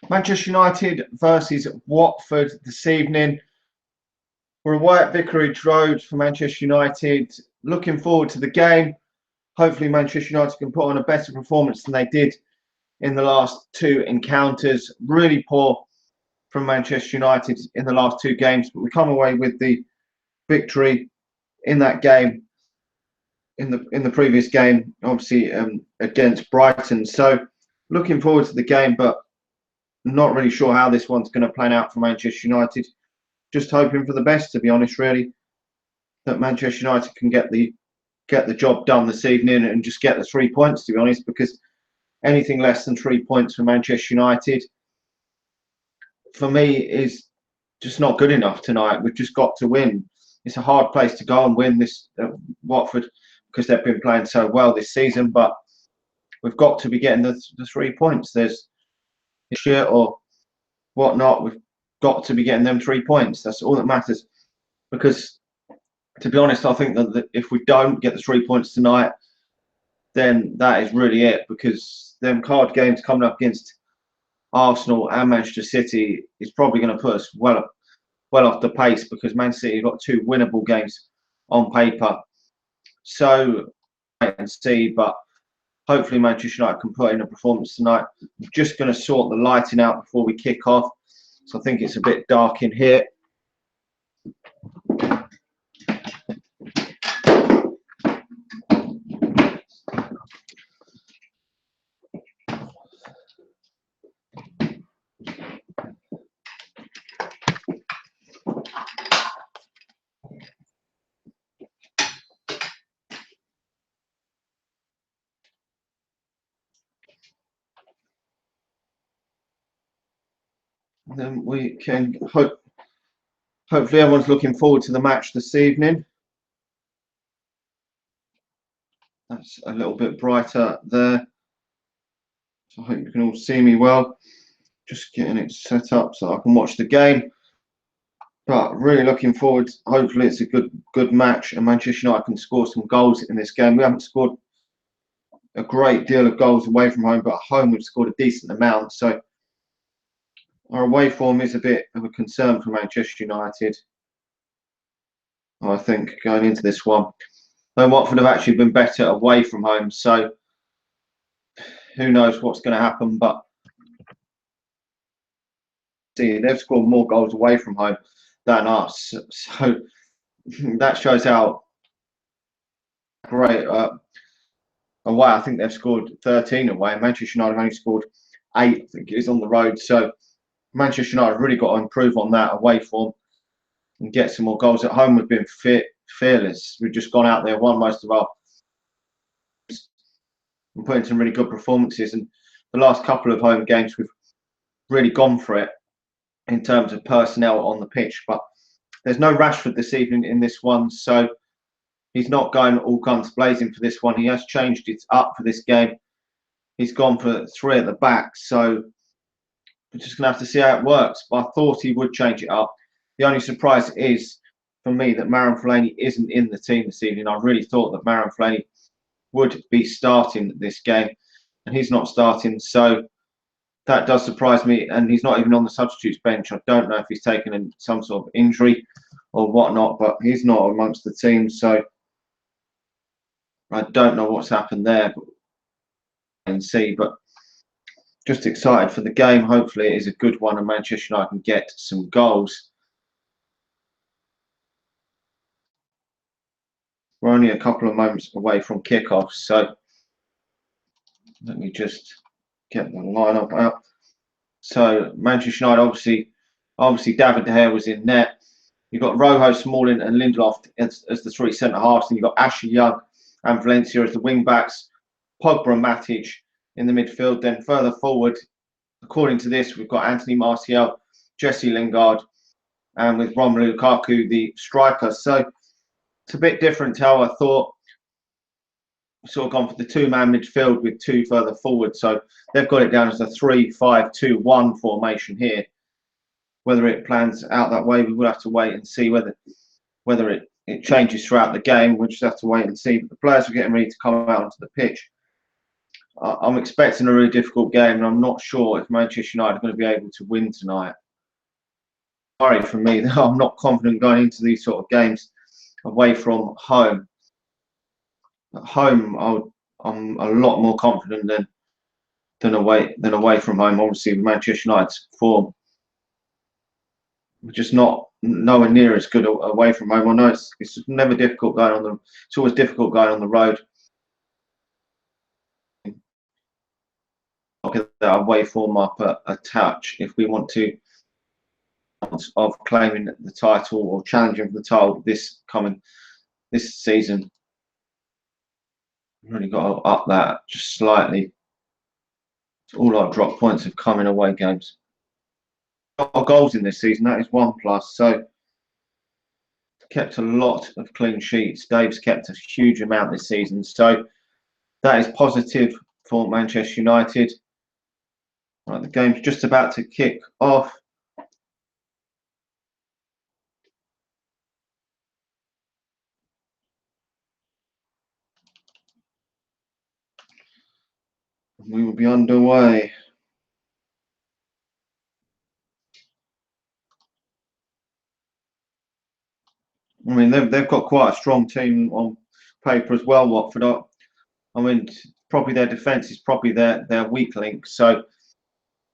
Manchester United versus Watford this evening. We're away at Vicarage Road for Manchester United. Looking forward to the game. Hopefully Manchester United can put on a better performance than they did in the last two encounters. Really poor from Manchester United in the last two games, but we come away with the victory in that game, in the previous game, obviously against Brighton. So looking forward to the game, but not really sure how this one's going to plan out for Manchester United. Just hoping for the best, to be honest, really, that Manchester United can get the job done this evening and just get the 3 points, to be honest, because anything less than 3 points for Manchester United, for me, is just not good enough tonight. We've just got to win. It's a hard place to go and win this Watford, because they've been playing so well this season, but we've got to be getting the 3 points. There's shit or whatnot. We've got to be getting them 3 points. That's all that matters. Because, to be honest, I think that if we don't get the 3 points tonight, then that is really it. Because them card games coming up against Arsenal and Manchester City is probably going to put us well off the pace, because Man City have got two winnable games on paper. So wait and see, but hopefully Manchester United can put in a performance tonight. I'm just going to sort the lighting out before we kick off. So I think it's a bit dark in here. Then we can hopefully everyone's looking forward to the match this evening. That's a little bit brighter there. So I hope you can all see me well. Just getting it set up so I can watch the game. But really looking forward. Hopefully it's a good match and Manchester United can score some goals in this game. We haven't scored a great deal of goals away from home, but at home we've scored a decent amount. So our away form is a bit of a concern for Manchester United, I think, going into this one. Though Watford have actually been better away from home, so who knows what's going to happen. But see, they've scored more goals away from home than us, so that shows how great away. I think they've scored 13 away. Manchester United have only scored 8, I think it is, on the road. So Manchester United have really got to improve on that away form and get some more goals. At home, we've been fearless. We've just gone out there, won most of our, and put in some really good performances. And the last couple of home games, we've really gone for it in terms of personnel on the pitch. But there's no Rashford this evening in this one, so he's not going all guns blazing for this one. He has changed it up for this game. He's gone for 3 at the back, so we're just going to have to see how it works. But I thought he would change it up. The only surprise is, for me, that Marouane Fellaini isn't in the team this evening. I really thought that Marouane Fellaini would be starting this game, and he's not starting. So that does surprise me, and he's not even on the substitutes bench. I don't know if he's taken in some sort of injury or whatnot, but he's not amongst the team. So I don't know what's happened there, and see. But just excited for the game. Hopefully it is a good one and Manchester United can get some goals. We're only a couple of moments away from kickoff, so let me just get the lineup out. So Manchester United, obviously David De Gea was in net. You've got Rojo, Smalling and Lindelof as the 3 centre-halves. And you've got Ashley Young and Valencia as the wing-backs. Pogba and Matic in the midfield. Then further forward, according to this, we've got Anthony Martial, Jesse Lingard, and with Romelu Lukaku, the striker. So it's a bit different to how I thought. Sort of gone for the 2-man midfield with 2 further forward. So they've got it down as a 3-5-2-1 formation here. Whether it plans out that way, we will have to wait and see. Whether it changes throughout the game, we'll just have to wait and see. But the players are getting ready to come out onto the pitch. I'm expecting a really difficult game, and I'm not sure if Manchester United are going to be able to win tonight. Sorry for me, I'm not confident going into these sort of games away from home. At home, I'm a lot more confident than away from home. Obviously, Manchester United's form, we're just not nowhere near as good away from home. I know it's never difficult going on the. It's always difficult going on the road. I'll get that away form up a touch if we want to of claiming the title or challenging for the title this season. Really got to up that just slightly. All our drop points have come in away games. Our goals in this season, that is 1+. So kept a lot of clean sheets. Dave's kept a huge amount this season. So that is positive for Manchester United. Right, the game's just about to kick off. We will be underway. I mean, they've got quite a strong team on paper as well, Watford. I mean, probably their defence is probably their weak link. So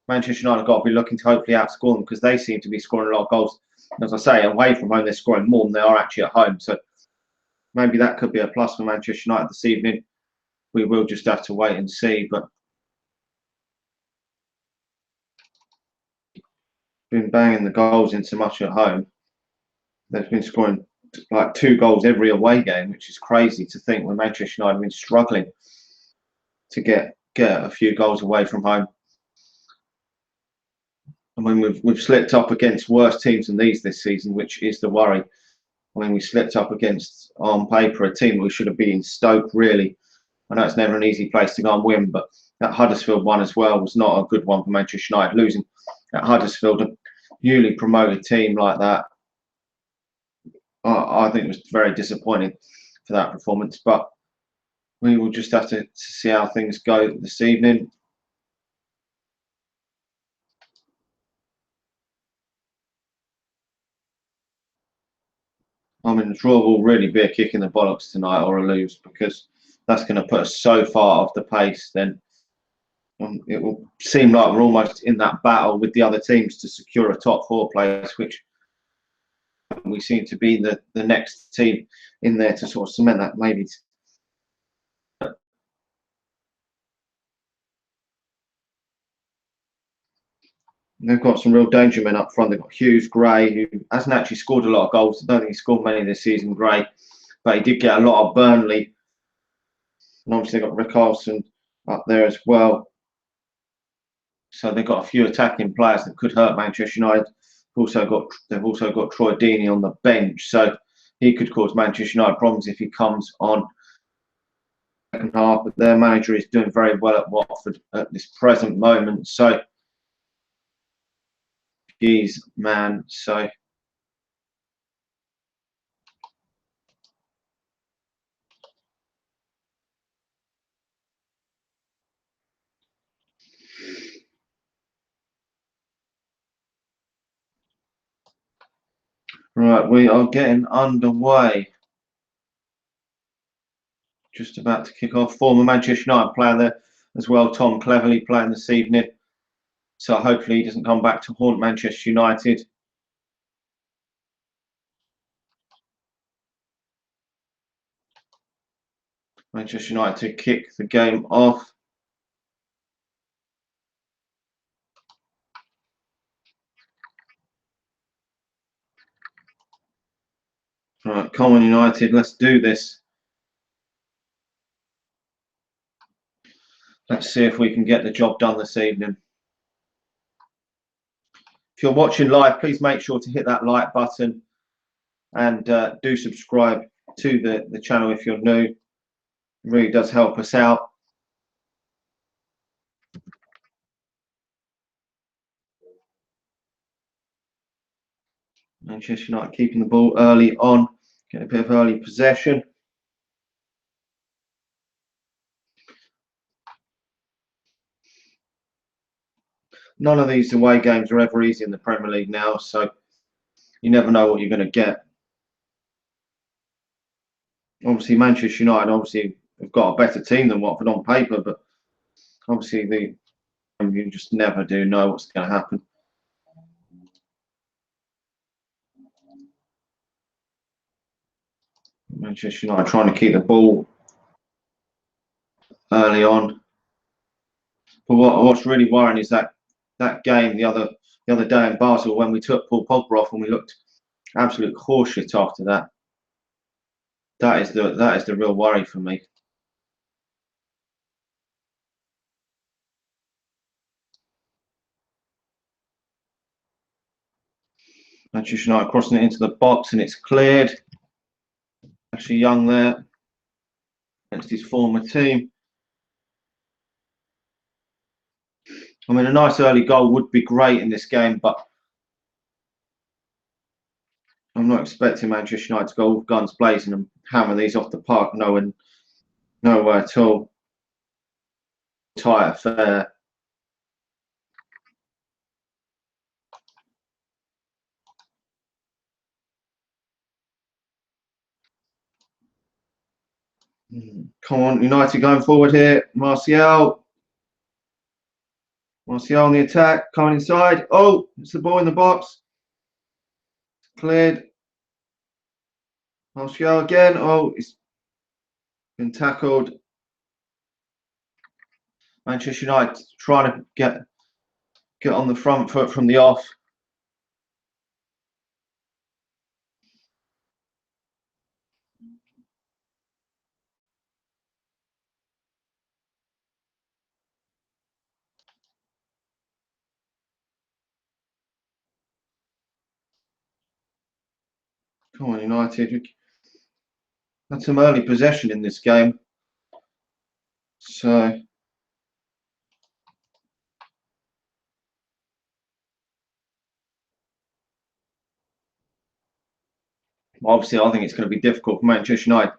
Manchester United have got to be looking to hopefully outscore them because they seem to be scoring a lot of goals. As I say, away from home, they're scoring more than they are actually at home. So maybe that could be a plus for Manchester United this evening. We will just have to wait and see. But been banging the goals in so much at home. They've been scoring like 2 goals every away game, which is crazy to think when Manchester United have been struggling to get a few goals away from home. I mean, we've slipped up against worse teams than these this season, which is the worry. I mean, we slipped up against, on paper, a team we should have been Stoke, really. I know it's never an easy place to go and win, but that Huddersfield one as well was not a good one for Manchester United. Losing at Huddersfield, a newly promoted team like that, I think it was very disappointing for that performance. But we will just have to see how things go this evening. I mean, the draw will really be a kick in the bollocks tonight or a lose because that's going to put us so far off the pace. Then it will seem like we're almost in that battle with the other teams to secure a top 4 place, which we seem to be the next team in there to sort of cement that maybe. They've got some real danger men up front. They've got Hughes, Gray, who hasn't actually scored a lot of goals. I don't think he scored many this season, Gray, but he did get a lot of Burnley. And obviously they've got Richarlison up there as well. So they've got a few attacking players that could hurt Manchester United. They've also got Troy Deeney on the bench, so he could cause Manchester United problems if he comes on second half. But their manager is doing very well at Watford at this present moment. So he's man. So right, we are getting underway. Just about to kick off. Former Manchester United player there as well, Tom Cleverley, playing this evening. So hopefully he doesn't come back to haunt Manchester United. Manchester United to kick the game off. Right, come on United, let's do this. Let's see if we can get the job done this evening. If you're watching live, please make sure to hit that like button and do subscribe to the channel if you're new. It really does help us out. Manchester United keeping the ball early on, getting a bit of early possession. none of these away games are ever easy in the Premier League now, so you never know what you're going to get. Obviously, Manchester United have got a better team than Watford on paper, but obviously you just never do know what's going to happen. Manchester United trying to keep the ball early on. But what's really worrying is that game the other day in Basel when we took Paul Pogba off and we looked absolute horseshit after that. That is the real worry for me. Manchester United crossing it into the box and it's cleared. Actually, Young there against his former team. I mean, a nice early goal would be great in this game, but I'm not expecting Manchester United to go all guns blazing and hammer these off the park. Nowhere at all. Tight affair. Come on, United going forward here. Martial on the attack, coming inside. Oh, it's the ball in the box. Cleared. Martial again. Oh, it's been tackled. Manchester United trying to get on the front foot from the off. Come on, United. Had some early possession in this game. So obviously I think it's going to be difficult for Manchester United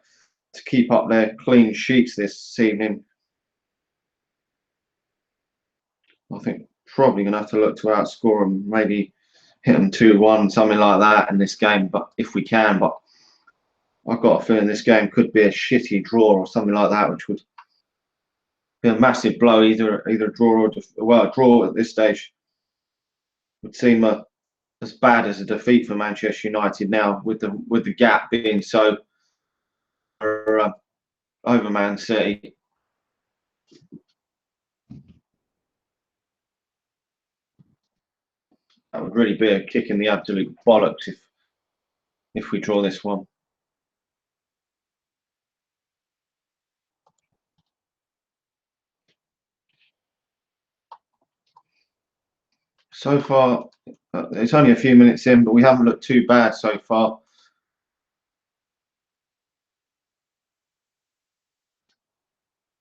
to keep up their clean sheets this evening. I think probably going to have to look to outscore them, maybe hit them 2-1, something like that in this game. But if we can, but I've got a feeling this game could be a shitty draw or something like that, which would be a massive blow. Either a draw or a draw at this stage would seem as bad as a defeat for Manchester United now, with the gap being so over Man City. That would really be a kick in the absolute bollocks if we draw this one. So far, it's only a few minutes in, but we haven't looked too bad so far.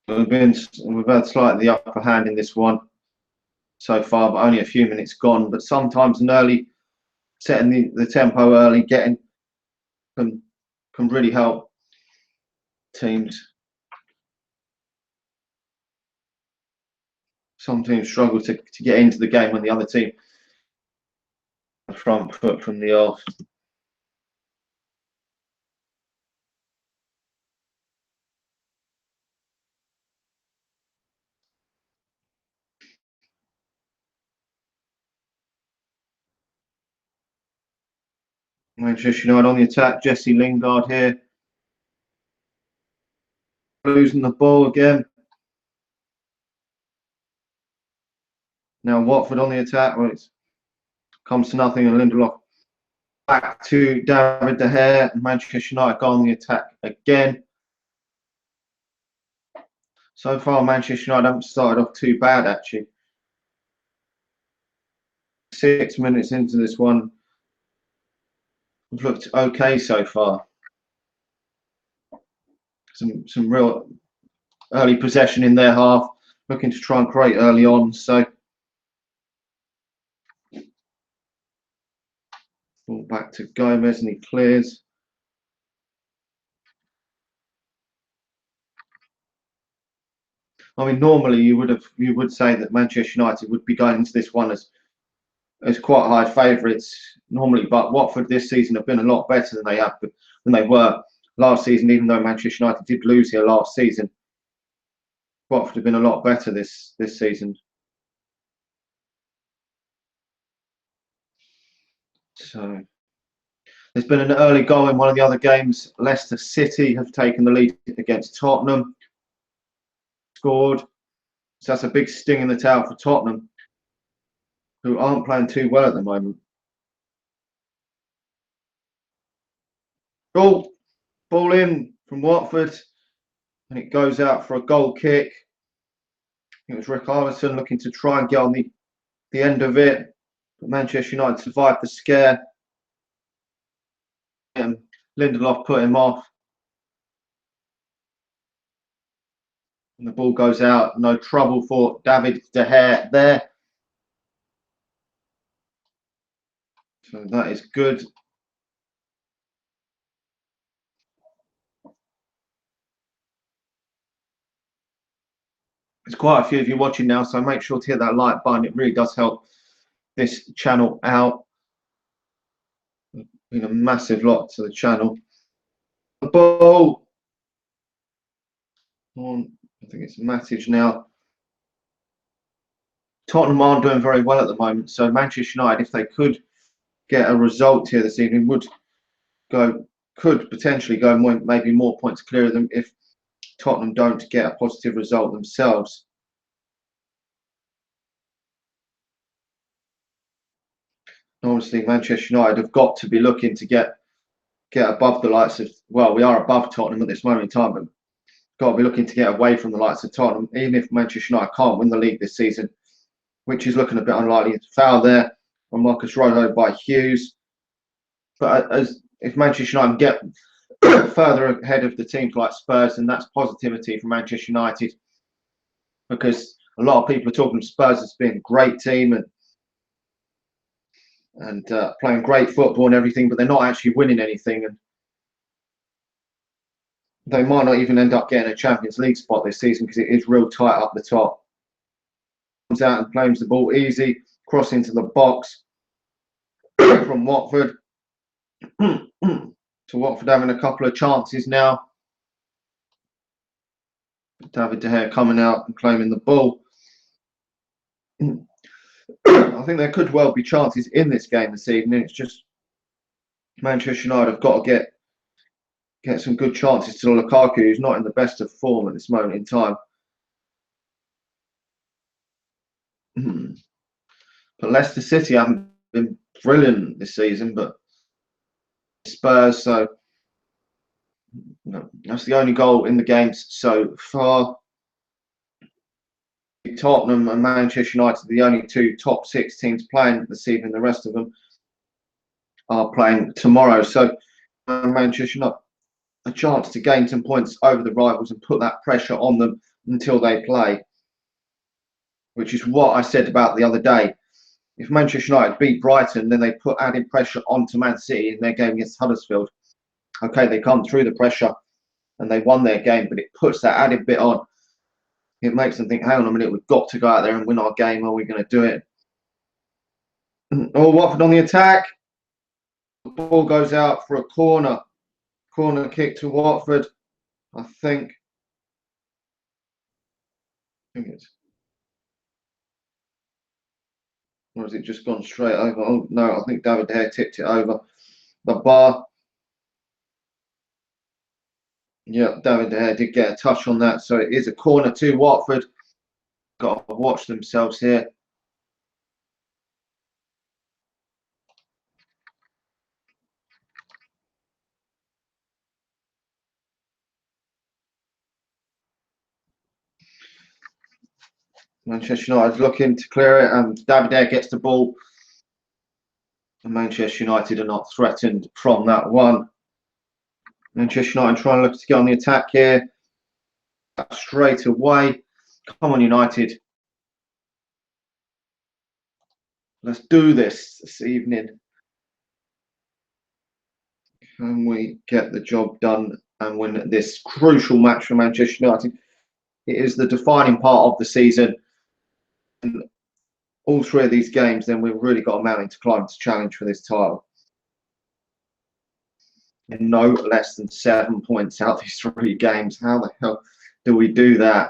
We've had slightly the upper hand in this one so far, but only a few minutes gone. But sometimes an early setting the tempo early, can really help teams. Some teams struggle to get into the game when the other team front foot from the off. Manchester United on the attack. Jesse Lingard here, losing the ball again. Now Watford on the attack. Well, it comes to nothing, and Lindelof back to David De Gea. Manchester United go on the attack again. So far, Manchester United haven't started off too bad, actually. 6 minutes into this one, we've looked okay so far. Some real early possession in their half, looking to try and create early on. So ball back to Gomez and he clears. I mean, normally you would say that Manchester United would be going into this one as quite high favourites normally, but Watford this season have been a lot better than they were last season. Even though Manchester United did lose here last season, Watford have been a lot better this season. So there's been an early goal in one of the other games. Leicester City have taken the lead against Tottenham. Scored. So that's a big sting in the tail for Tottenham, who aren't playing too well at the moment. Ball in from Watford, and it goes out for a goal kick. It was Rick Arlison looking to try and get on the end of it, but Manchester United survived the scare. And Lindelof put him off. And the ball goes out. No trouble for David De Gea there. So that is good. There's quite a few of you watching now, so make sure to hit that like button. It really does help this channel out. Been a massive lot to the channel. The ball on, I think it's Matic now. Tottenham aren't doing very well at the moment, so Manchester United, if they could get a result here this evening, could potentially go maybe more points clear of them if Tottenham don't get a positive result themselves. Obviously, Manchester United have got to be looking to get above the likes of, well, we are above Tottenham at this moment in time, but got to be looking to get away from the likes of Tottenham, even if Manchester United can't win the league this season, which is looking a bit unlikely. Foul there from Marcus Rojo by Hughes. But if Manchester United get further ahead of the teams like Spurs, and that's positivity for Manchester United, because a lot of people are talking Spurs as being a great team and playing great football and everything, but they're not actually winning anything, and they might not even end up getting a Champions League spot this season because it is real tight up the top. Comes out and claims the ball easy, cross into the box from Watford. To Watford having a couple of chances now. David De Gea coming out and claiming the ball. I think there could well be chances in this game this evening. It's just Manchester United have got to get some good chances to Lukaku, who's not in the best of form at this moment in time. But Leicester City haven't been brilliant this season, but Spurs, so that's the only goal in the games so far. Tottenham and Manchester United are the only two top 6 teams playing this evening. The rest of them are playing tomorrow. So Manchester United a chance to gain some points over the rivals and put that pressure on them until they play, which is what I said about the other day. If Manchester United beat Brighton, then they put added pressure onto Man City in their game against Huddersfield. Okay, they come through the pressure and they won their game, but it puts that added bit on. It makes them think, hang on a minute, we've got to go out there and win our game. Are we going to do it? Oh, Watford on the attack. The ball goes out for a corner. Corner kick to Watford, I think. It's, or has it just gone straight over? Oh, no, I think David De Gea tipped it over the bar. Yeah, David De Gea did get a touch on that. So it is a corner to Watford. Got to watch themselves here. Manchester United looking to clear it, and David De Gea gets the ball. And Manchester United are not threatened from that one. Manchester United trying to look to get on the attack here. Straight away. Come on, United. Let's do this evening. Can we get the job done and win this crucial match for Manchester United? it is the defining part of the season. And all three of these games, then we've really got a mountain to climb to challenge for this title. And no less than 7 points out of these 3 games. How the hell do we do that?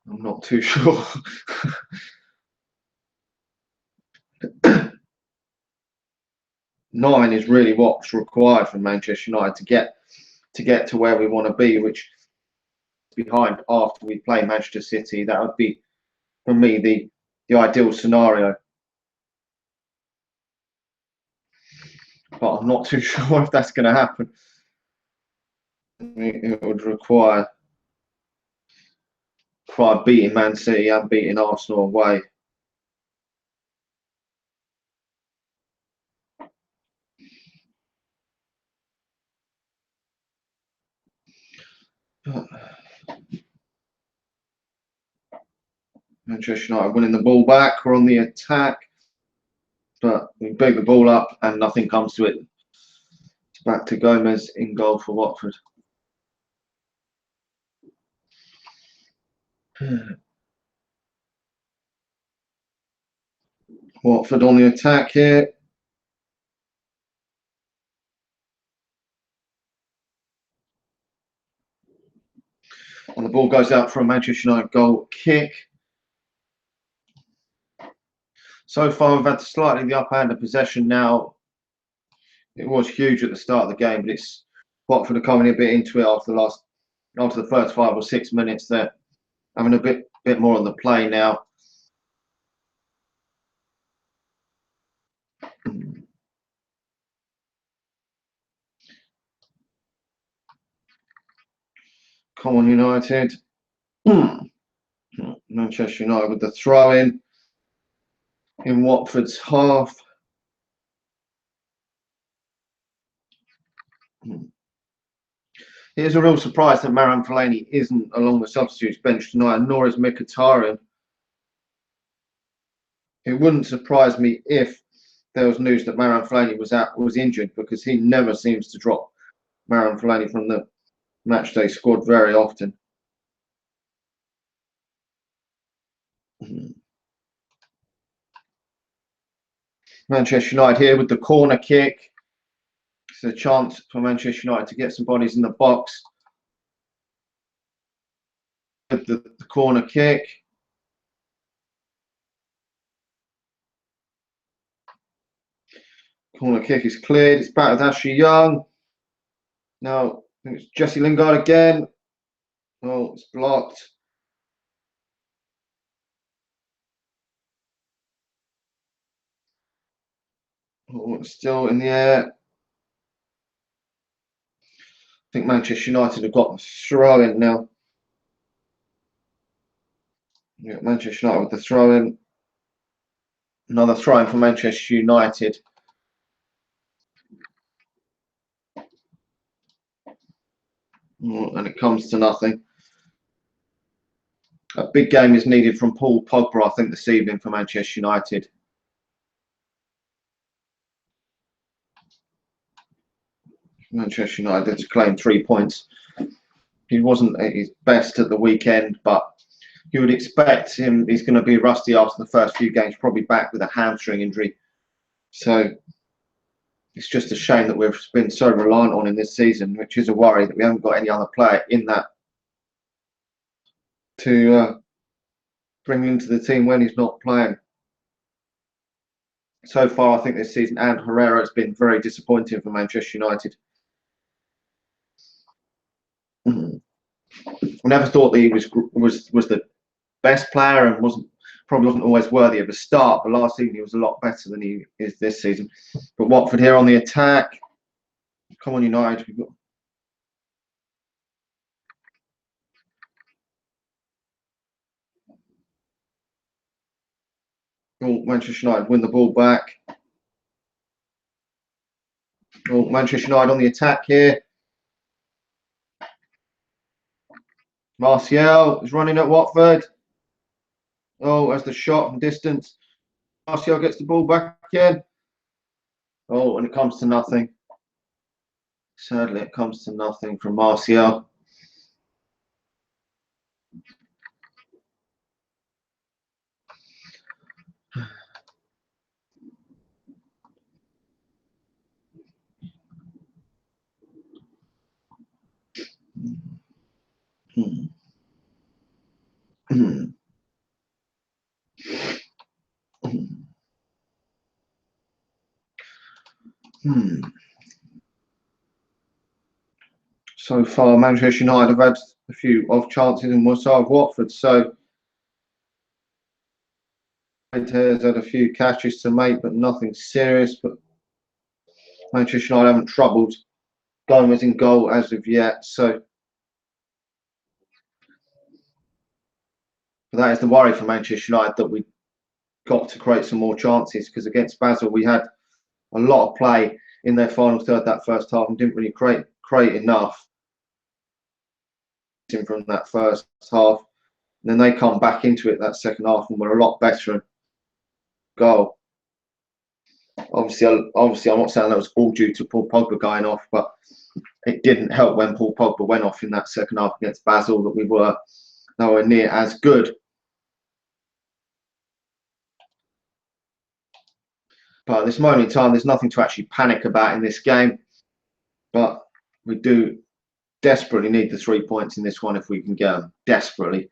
I'm not too sure. 9 is really what's required from Manchester United to get to where we want to be, which is behind after we play Manchester City. That would be, for me, the ideal scenario. But I'm not too sure if that's going to happen. It would require beating Man City and beating Arsenal away. Manchester United winning the ball back. We're on the attack, but we beat the ball up and nothing comes to it. It's back to Gomez in goal for Watford. Watford on the attack here. And the ball goes out for a Manchester United goal kick. So far, we've had slightly the upper hand of possession now. It was huge at the start of the game, but it's Watford are coming a bit into it after the first 5 or 6 minutes. They're having a bit more on the play now. Come on, United. Manchester United with the throw in Watford's half. It is a real surprise that Marouane Fellaini isn't along the substitutes bench tonight, nor is Mkhitaryan. It wouldn't surprise me if there was news that Marouane Fellaini was injured, because he never seems to drop Marouane Fellaini from the matchday squad very often. Manchester United here with the corner kick. It's a chance for Manchester United to get some bodies in the box. With the corner kick. Corner kick is cleared. It's back with Ashley Young. Now, I think it's Jesse Lingard again. Oh, it's blocked. Oh, it's still in the air. I think Manchester United have got the throw in now. Yeah, Manchester United with the throw in. Another throw in for Manchester United. And it comes to nothing. A big game is needed from Paul Pogba, I think, this evening for Manchester United. Manchester United to claim 3 points. He wasn't at his best at the weekend, but you would expect him. He's going to be rusty after the first few games, probably back with a hamstring injury. So it's just a shame that we've been so reliant on in this season, which is a worry that we haven't got any other player in that to bring into the team when he's not playing. So far, I think this season, and Herrera has been very disappointing for Manchester United. I never thought that he was the best player and probably wasn't always worthy of a start, but last season he was a lot better than he is this season. But Watford here on the attack. Come on, United. Oh, Manchester United win the ball back. Oh, Manchester United on the attack here. Martial is running at Watford. Oh, as the shot from distance. Martial gets the ball back again. Oh, and it comes to nothing. Sadly, it comes to nothing from Martial. So far, Manchester United have had a few off chances and we're side of Watford, so has had a few catches to make, but nothing serious. But Manchester United haven't troubled Gomez in goal as of yet, so that is the worry for Manchester United, that we got to create some more chances, because against Basel we had a lot of play in their final third that first half and didn't really create enough from that first half. And then they come back into it that second half and we're a lot better and goal. Obviously, I'm not saying that was all due to Paul Pogba going off, but it didn't help when Paul Pogba went off in that second half against Basel that we were nowhere near as good. But at this moment in time, there's nothing to actually panic about in this game. But we do desperately need the 3 points in this one if we can get them. Desperately.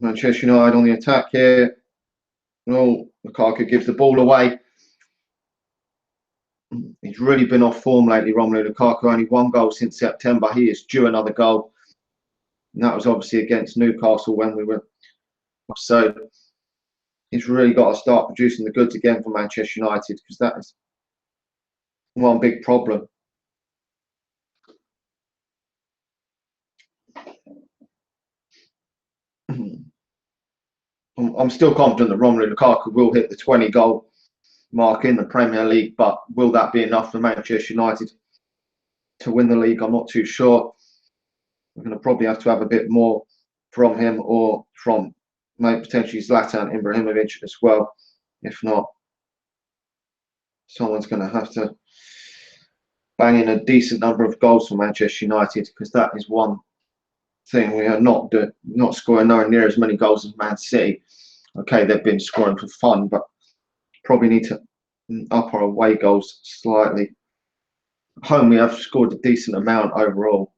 Manchester United on the attack here. Oh, Lukaku gives the ball away. He's really been off form lately, Romelu Lukaku. Only one goal since September. He is due another goal. And that was obviously against Newcastle when we were. So he's really got to start producing the goods again for Manchester United, because that is one big problem. I'm still confident that Romelu Lukaku will hit the 20-goal mark in the Premier League, but will that be enough for Manchester United to win the league? I'm not too sure. We're going to probably have to have a bit more from him, or from maybe potentially Zlatan Ibrahimovic as well. If not, someone's going to have to bang in a decent number of goals for Manchester United, because that is one thing we are not scoring nowhere near as many goals as Man City. Okay, they've been scoring for fun, but probably need to up our away goals slightly. At home, we have scored a decent amount overall.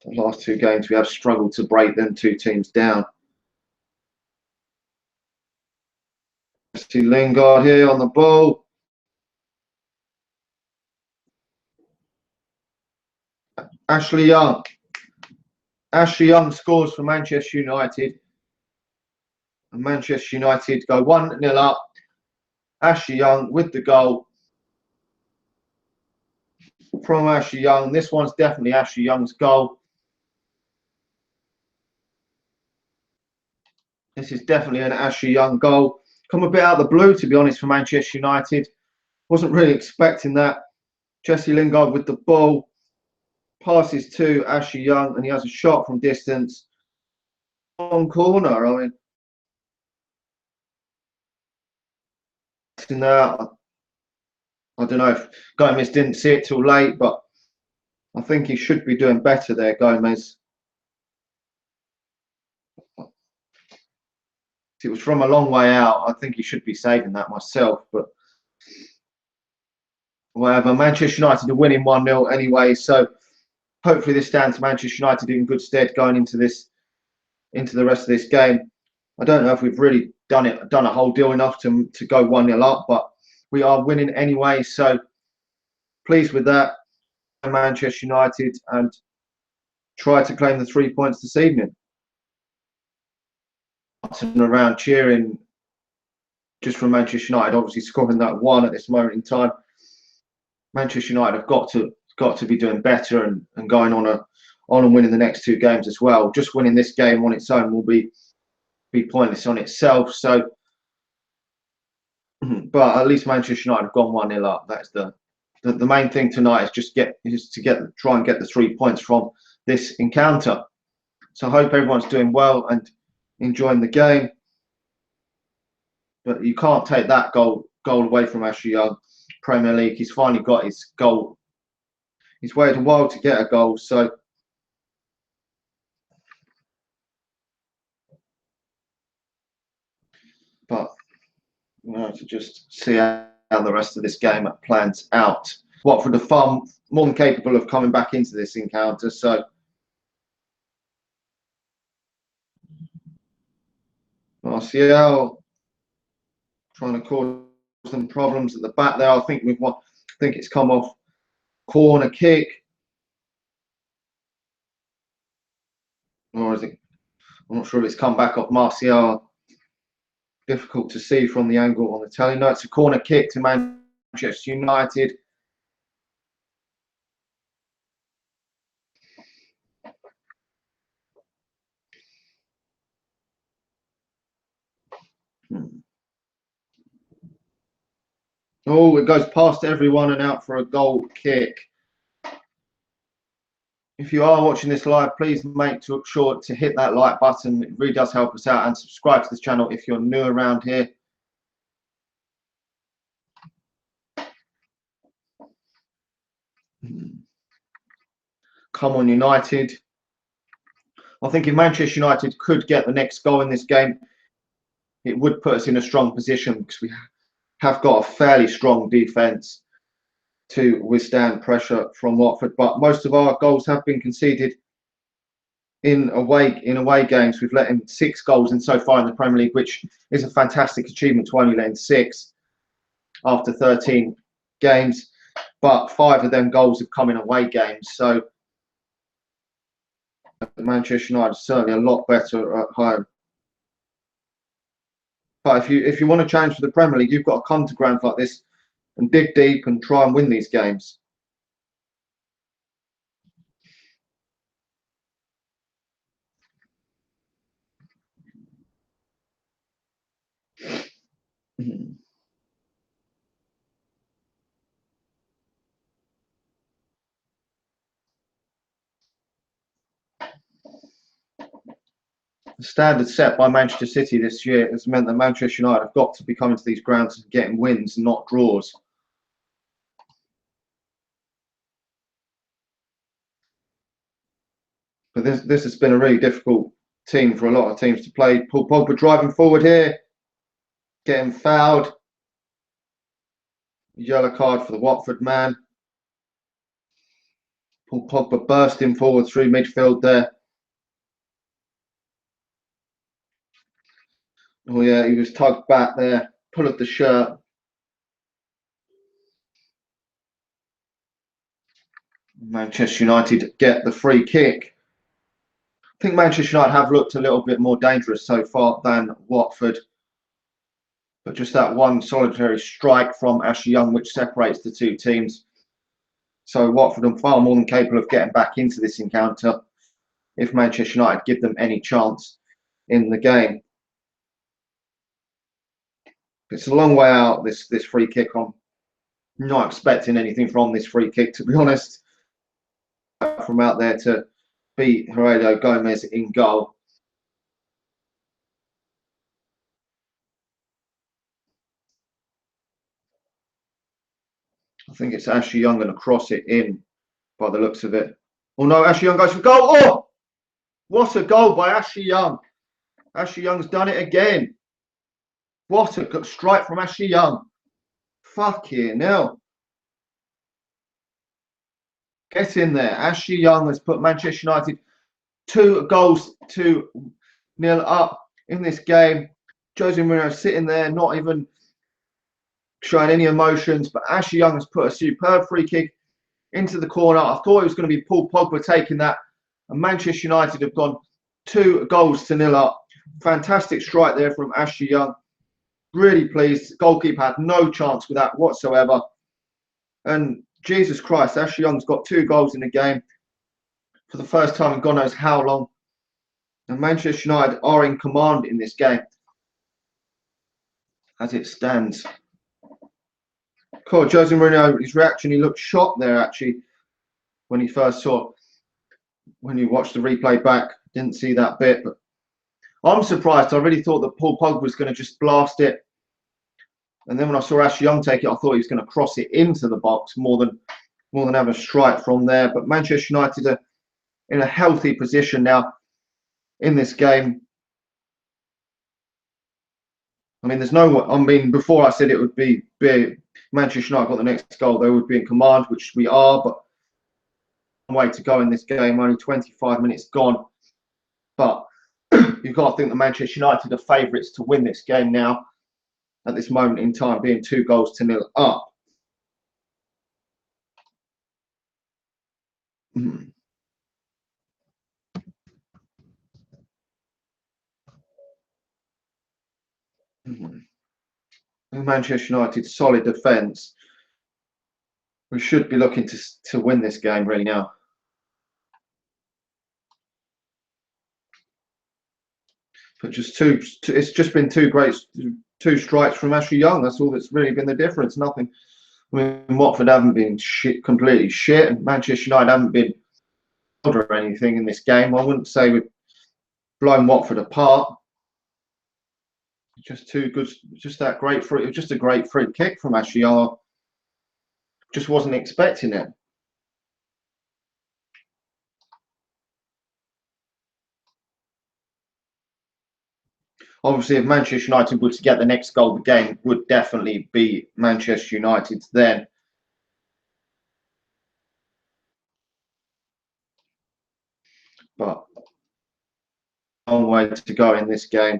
The last two games, we have struggled to break them two teams down. See Lingard here on the ball. Ashley Young. Ashley Young scores for Manchester United. And Manchester United go 1-0 up. Ashley Young with the goal from Ashley Young. This one's definitely Ashley Young's goal. This is definitely an Ashley Young goal. Come a bit out of the blue, to be honest, for Manchester United. Wasn't really expecting that. Jesse Lingard with the ball. Passes to Ashley Young, and he has a shot from distance. On corner, I mean. I don't know if Gomez didn't see it till late, but I think he should be doing better there, Gomez. It was from a long way out. I think he should be saving that myself, but whatever. Manchester United are winning 1-0 anyway, so hopefully this stands Manchester United in good stead going into the rest of this game. I don't know if we've really done a whole deal enough to go 1-0 up, but we are winning anyway, so pleased with that. Manchester United, and try to claim the 3 points this evening. Around cheering just from Manchester United, obviously scoring that one at this moment in time. Manchester United have got to be doing better and going on and winning the next two games as well. Just winning this game on its own will be pointless on itself. So, but at least Manchester United have gone 1-0 up. That's the main thing tonight, is to try and get the 3 points from this encounter. So I hope everyone's doing well and enjoying the game. But you can't take that goal away from Ashley Young. Premier League, he's finally got his goal. He's waited a while to get a goal, so but To just see how the rest of this game plans out. Watford are far more than capable of coming back into this encounter. So Martial trying to cause some problems at the back there. I think it's come off corner kick, or is it? I'm not sure if it's come back off Martial. Difficult to see from the angle on the telly. No, it's a corner kick to Manchester United. Oh, it goes past everyone and out for a goal kick. If you are watching this live, please make sure to hit that like button. It really does help us out, and subscribe to this channel if you're new around here. Come on, United. I think if Manchester United could get the next goal in this game, it would put us in a strong position because we have got a fairly strong defence to withstand pressure from Watford. But most of our goals have been conceded in away games. We've let in 6 goals in so far in the Premier League, which is a fantastic achievement to only let in 6 after 13 games. But 5 of them goals have come in away games. So Manchester United is certainly a lot better at home. But if you want to challenge for the Premier League, you've got to come to grounds like this and dig deep and try and win these games. The standard set by Manchester City this year has meant that Manchester United have got to be coming to these grounds and getting wins and not draws. But this has been a really difficult team for a lot of teams to play. Paul Pogba driving forward here, getting fouled. Yellow card for the Watford man. Paul Pogba bursting forward through midfield there. Oh yeah, he was tugged back there. Pull of the shirt. Manchester United get the free kick. I think Manchester United have looked a little bit more dangerous so far than Watford. But just that one solitary strike from Ashley Young, which separates the two teams. So Watford are far more than capable of getting back into this encounter if Manchester United give them any chance in the game. It's a long way out, this free kick. I'm not expecting anything from this free kick, to be honest. From out there to beat Gerardo Gomez in goal. I think it's Ashley Young going to cross it in by the looks of it. Oh no, Ashley Young goes for goal. Oh, what a goal by Ashley Young. Ashley Young's done it again. What a strike from Ashley Young. Fucking hell. Get in there. Ashley Young has put Manchester United 2 goals to 0 up in this game. Jose Mourinho sitting there, not even showing any emotions, but Ashley Young has put a superb free kick into the corner. I thought it was going to be Paul Pogba taking that, and Manchester United have gone 2 goals to 0 up. Fantastic strike there from Ashley Young. Really pleased. Goalkeeper had no chance with that whatsoever. And Jesus Christ, Ashley Young's got 2 goals in the game for the first time in God knows how long. And Manchester United are in command in this game as it stands. Cool, Jose Mourinho, his reaction, he looked shocked there actually when he first saw, when you watched the replay back. Didn't see that bit, but I'm surprised. I really thought that Paul Pogba was going to just blast it. And then when I saw Ashley Young take it, I thought he was going to cross it into the box more than have a strike from there. But Manchester United are in a healthy position now in this game. I mean, there's no. I mean, before I said it would be Manchester United got the next goal, they would be in command, which we are. But way to go in this game. Only 25 minutes gone. But you've got to think that Manchester United are favourites to win this game now. At this moment in time, being 2-0 up. Manchester United's solid defence. We should be looking to win this game really now. But just it's just been two strikes from Ashley Young. That's all that's really been the difference. Nothing. I mean, Watford haven't been completely shit, and Manchester United haven't been or anything in this game. I wouldn't say we've blown Watford apart. Just too good. Just that great free. It was just a great free kick from Ashley Young. Just wasn't expecting it. Obviously, if Manchester United were to get the next goal, the game would definitely be Manchester United's then. But a long way to go in this game.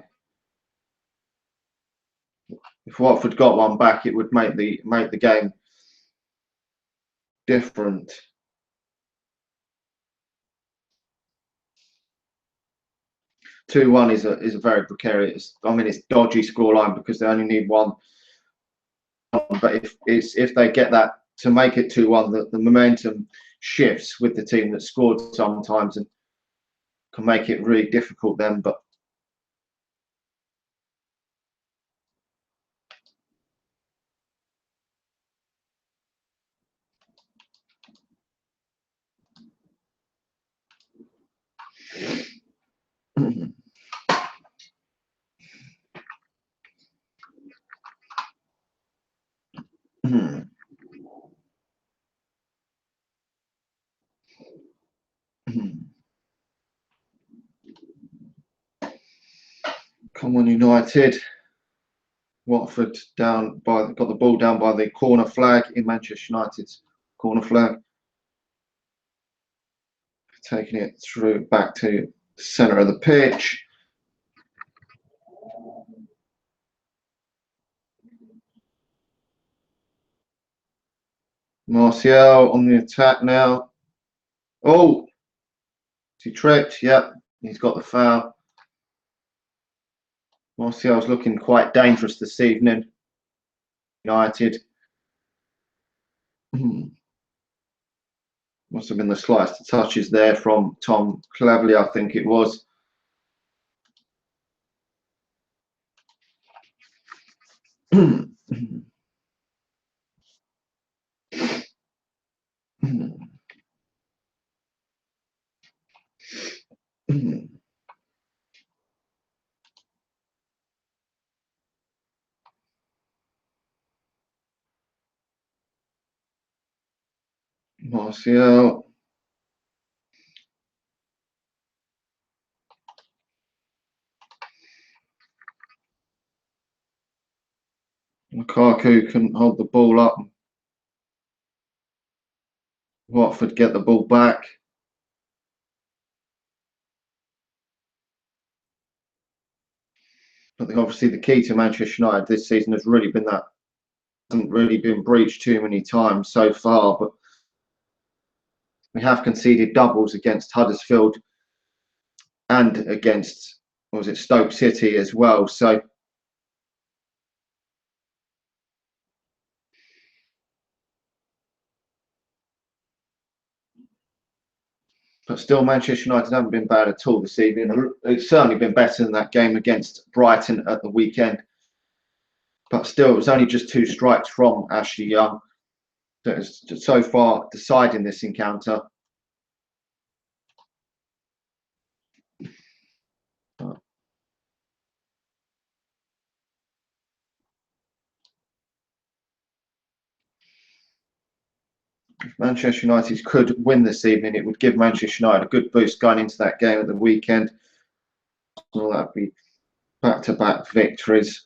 If Watford got one back, it would make the game different. Two-one is a very precarious. I mean, it's dodgy scoreline because they only need one. But if they get that to make it 2-1, the momentum shifts with the team that scored sometimes and can make it really difficult then. But come on, United. Watford got the ball down by the corner flag in Manchester United's corner flag. Taking it through back to the centre of the pitch. Martial on the attack now. Oh, he tripped. Yep, he's got the foul. Martial's looking quite dangerous this evening. United. Must have been the slightest touches there from Tom Cleverley, I think it was. Martial. Lukaku couldn't hold the ball up. Watford get the ball back. I think obviously the key to Manchester United this season has really been that hasn't really been breached too many times so far, but we have conceded doubles against Huddersfield and against, what was it, Stoke City as well. So but still, Manchester United haven't been bad at all this evening. It's certainly been better than that game against Brighton at the weekend. But still, it was only just 2 strikes from Ashley Young that is so far deciding this encounter. If Manchester United could win this evening, it would give Manchester United a good boost going into that game at the weekend. Well, that'd be back-to-back victories.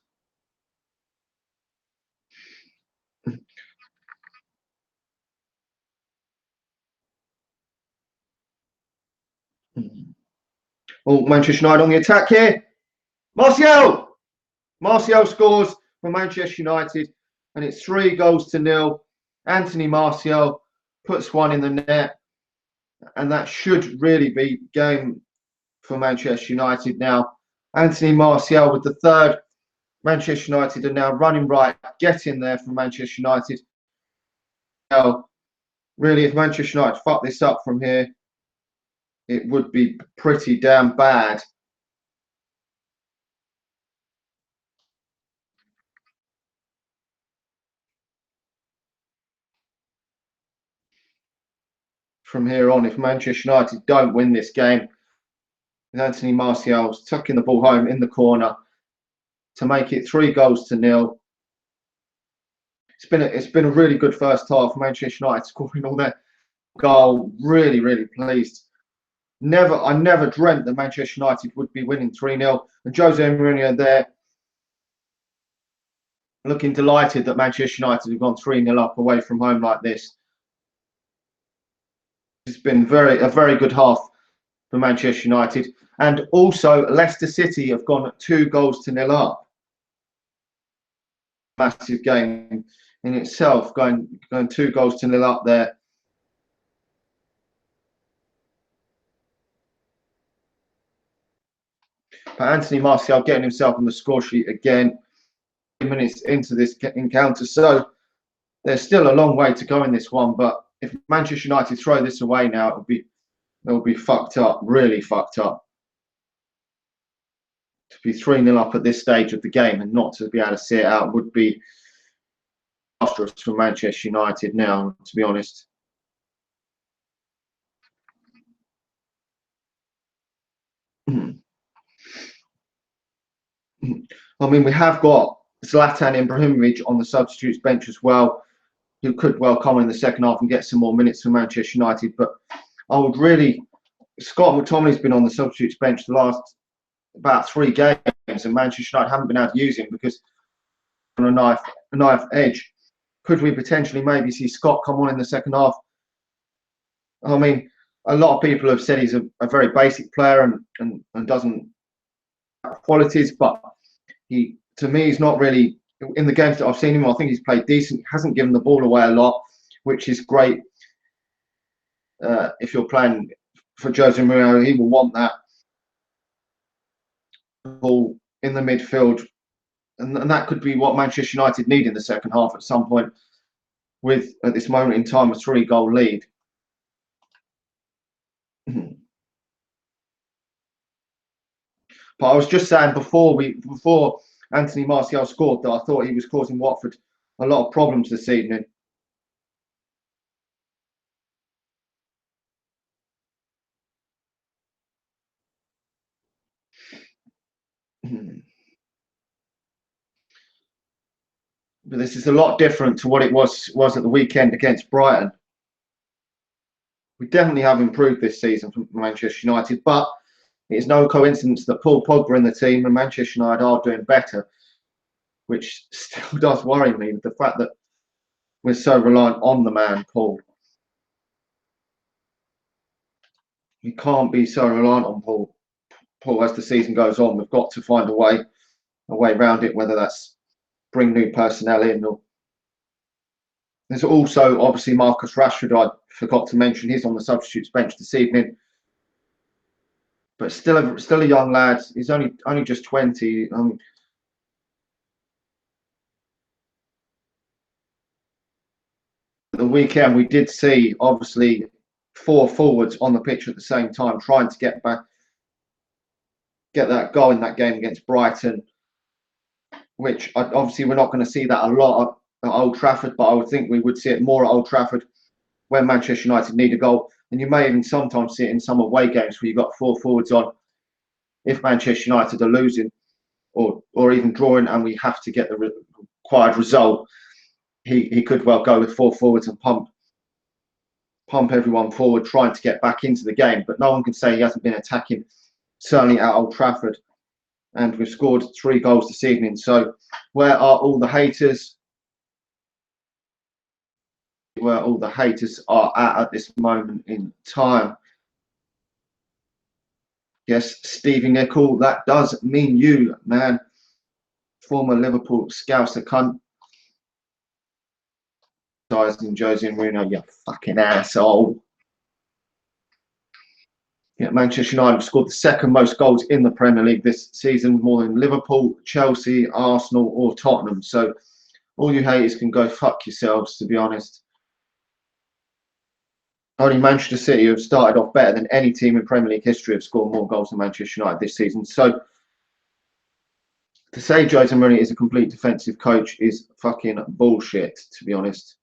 Oh, Manchester United on the attack here. Martial! Martial scores for Manchester United, and it's 3-0. Anthony Martial puts one in the net, and that should really be game for Manchester United now. Anthony Martial with the third. Manchester United are now running right, getting there for Manchester United. Now, really, if Manchester United fuck this up from here, it would be pretty damn bad. From here on, if Manchester United don't win this game, Anthony Martial's tucking the ball home in the corner to make it 3-0. It's been a really good first half. Manchester United scoring all their goal. Really, really pleased. I never dreamt that Manchester United would be winning 3-0. And Jose Mourinho there looking delighted that Manchester United have gone 3-0 up away from home like this. It's been a very good half for Manchester United. And also Leicester City have gone 2-0 up. Massive game in itself, going 2-0 up there. But Anthony Martial getting himself on the score sheet again, minutes into this encounter. So there's still a long way to go in this one. But if Manchester United throw this away now, it'll be fucked up, really fucked up. To be 3-0 up at this stage of the game and not to be able to see it out would be disastrous for Manchester United now, to be honest. I mean, we have got Zlatan Ibrahimovic on the substitutes bench as well, who could well come in the second half and get some more minutes for Manchester United. But I would really, Scott McTominay's been on the substitutes bench the last about 3 games, and Manchester United haven't been able to use him because on a knife edge. Could we potentially maybe see Scott come on in the second half? I mean, a lot of people have said he's a very basic player and doesn't have qualities, but to me, he's not really, in the games that I've seen him, I think he's played decent. He hasn't given the ball away a lot, which is great. If you're playing for Jose Mourinho, he will want that ball in the midfield. And that could be what Manchester United need in the second half at some point, with, at this moment in time, a 3-goal lead. But I was just saying before Anthony Martial scored that I thought he was causing Watford a lot of problems this evening. But this is a lot different to what it was at the weekend against Brighton. We definitely have improved this season from Manchester United, but it is no coincidence that Paul Pogba in the team and Manchester United are doing better, which still does worry me with the fact that we're so reliant on the man, Paul. We can't be so reliant on Paul as the season goes on. We've got to find a way around it, whether that's bring new personnel in or there's also obviously Marcus Rashford. I forgot to mention he's on the substitutes bench this evening, but still a young lad. He's only just 20. The weekend we did see obviously 4 forwards on the pitch at the same time trying to get that goal in that game against Brighton, which obviously we're not going to see that a lot at Old Trafford, but I would think we would see it more at Old Trafford when Manchester United need a goal. And you may even sometimes see it in some away games where you've got 4 forwards on. If Manchester United are losing or even drawing and we have to get the required result, he could well go with 4 forwards and pump everyone forward, trying to get back into the game. But no one can say he hasn't been attacking, certainly at Old Trafford. And we've scored 3 goals this evening. So where are all the haters? Where all the haters are at this moment in time. Yes, Stevie Nicol, that does mean you, man. Former Liverpool Scouser cunt. In Jose Mourinho, you fucking asshole. Yeah, Manchester United have scored the second most goals in the Premier League this season, more than Liverpool, Chelsea, Arsenal, or Tottenham. So all you haters can go fuck yourselves, to be honest. Only Manchester City have started off better than any team in Premier League history have scored more goals than Manchester United this season. So to say Jose Mourinho is a complete defensive coach is fucking bullshit, to be honest.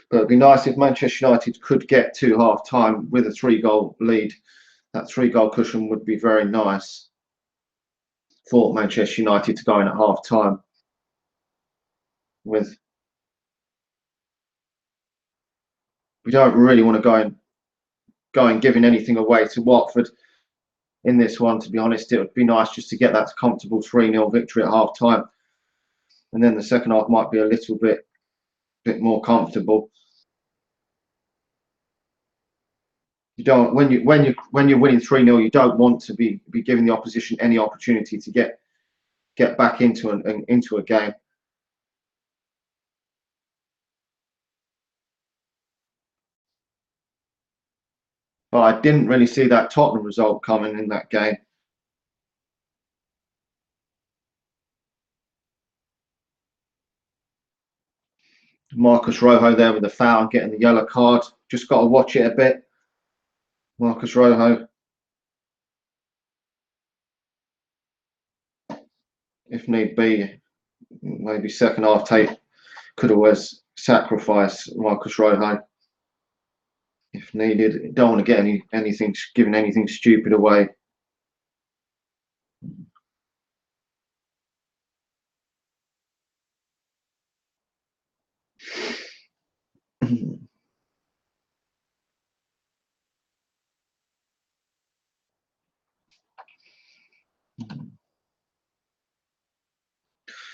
But it'd be nice if Manchester United could get to half-time with a 3-goal lead. That 3-goal cushion would be very nice for Manchester United to go in at half-time with. We don't really want to go and giving anything away to Watford in this one, to be honest. It would be nice just to get that comfortable 3-0 victory at half-time. And then the second half might be a little bit more comfortable. You don't when you're winning 3-0, you don't want to be giving the opposition any opportunity to get back into a game. But I didn't really see that Tottenham result coming in that game. Marcus Rojo there with the foul, getting the yellow card. Just got to watch it a bit. Marcus Rojo, if need be, maybe second half tape could always sacrifice Marcus Rojo if needed. Don't want to get anything giving anything stupid away.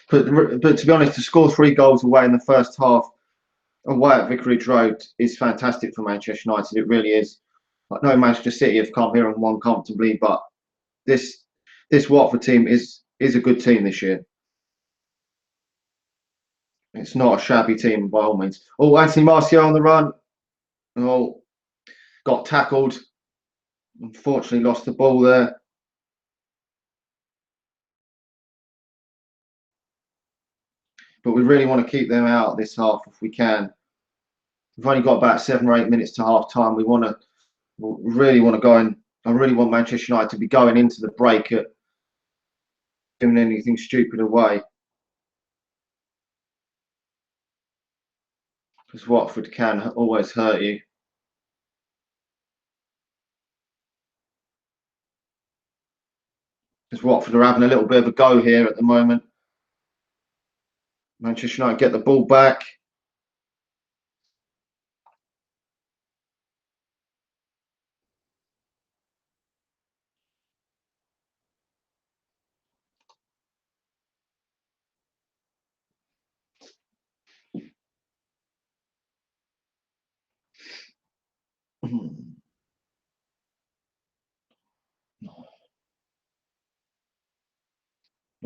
But to be honest, to score 3 goals away in the first half away at Vicarage Road is fantastic for Manchester United. It really is. I know Manchester City have come here and won comfortably, but this Watford team is a good team this year. It's not a shabby team by all means. Oh, Anthony Martial on the run. Oh, got tackled. Unfortunately, lost the ball there. But we really want to keep them out this half if we can. We've only got about 7 or 8 minutes to half time. We really want to go and I really want Manchester United to be going into the break at doing anything stupid away. Because Watford can always hurt you. Because Watford are having a little bit of a go here at the moment. Manchester United get the ball back.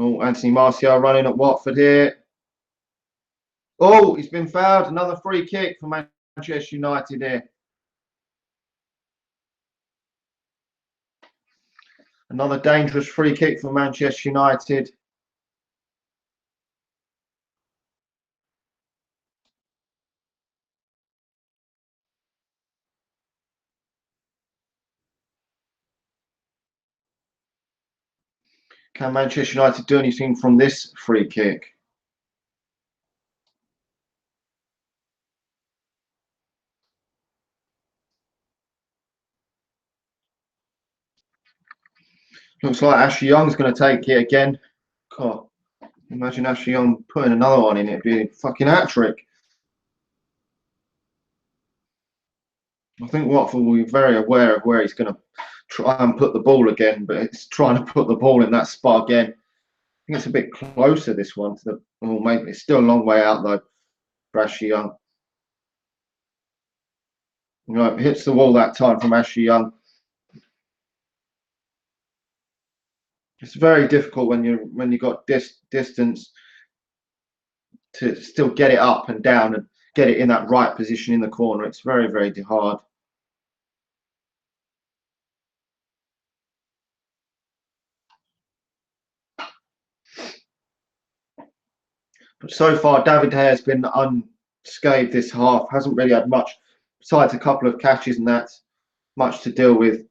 Oh, Anthony Martial running at Watford here. Oh, he's been fouled. Another free kick for Manchester United here. Another dangerous free kick for Manchester United. Can Manchester United do anything from this free kick? Looks like Ashley Young's going to take it again. God, imagine Ashley Young putting another one in. It'd be a fucking hat-trick. I think Watford will be very aware of where he's going to try and put the ball again, but it's trying to put the ball in that spot again. I think it's a bit closer, this one. To the, oh, maybe it's still a long way out, though. for Ashley Young. You know, it hits the wall that time from Ashley Young. It's very difficult when you got distance to still get it up and down and get it in that right position in the corner. It's very, very hard. But so far, David Hay has been unscathed this half. Hasn't really had much, besides a couple of catches and that's much to deal with.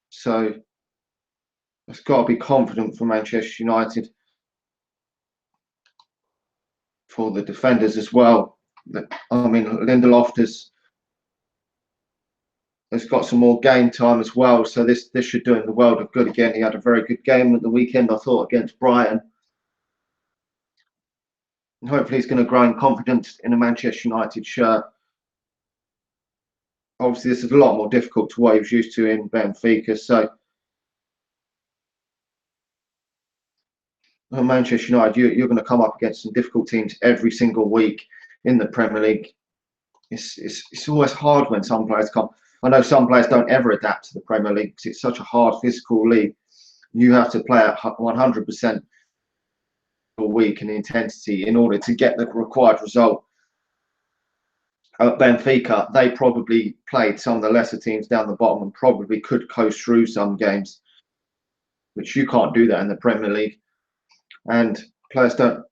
So it's got to be confident for Manchester United, for the defenders as well. I mean, Lindelof has got some more game time as well, so this should do him the world of good again. He had a very good game at the weekend, I thought, against Brighton. And hopefully he's going to grow in confidence in a Manchester United shirt. Obviously, this is a lot more difficult to what he was used to in Benfica, so Manchester United, you're going to come up against some difficult teams every single week in the Premier League. It's always hard when some players come. I know some players don't ever adapt to the Premier League because it's such a hard physical league. You have to play at 100% a week and intensity in order to get the required result. At Benfica, they probably played some of the lesser teams down the bottom and probably could coast through some games, which you can't do that in the Premier League. And players don't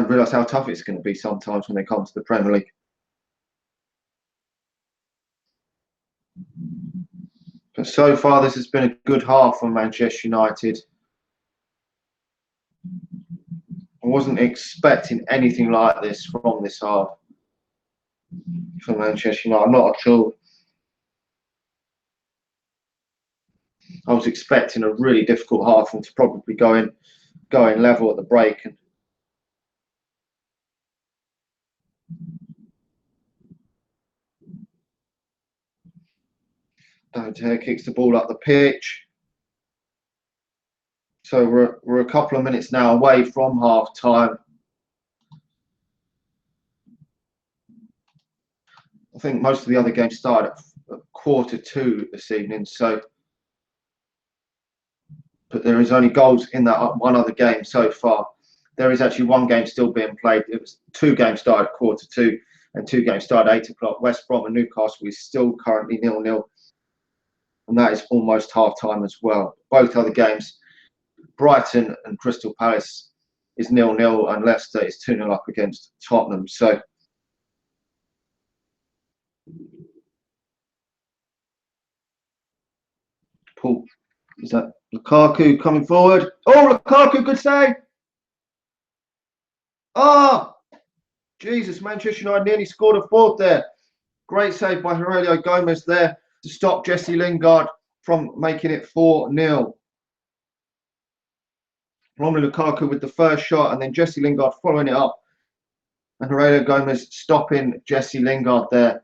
realise how tough it's going to be sometimes when they come to the Premier League. But so far, this has been a good half for Manchester United. I wasn't expecting anything like this from this half for Manchester United. Not at all. I was expecting a really difficult half and to probably go in level at the break. And David kicks the ball up the pitch. So we're a couple of minutes now away from half time. I think most of the other games started at 1:45 this evening. So, but there is only goals in that one other game so far. There is actually one game still being played. It was two games started at 1:45 and two games started at 8 o'clock. West Brom and Newcastle is still currently 0-0. And that is almost half time as well. Both other games, Brighton and Crystal Palace is 0-0 and Leicester is 2-0 up against Tottenham. So Paul, is that Lukaku coming forward? Oh, Lukaku, good save. Ah, Jesus, Manchester United nearly scored a fourth there. Great save by Aurelio Gomez there to stop Jesse Lingard from making it 4-0. Romelu Lukaku with the first shot and then Jesse Lingard following it up. And Aurelio Gomez stopping Jesse Lingard there.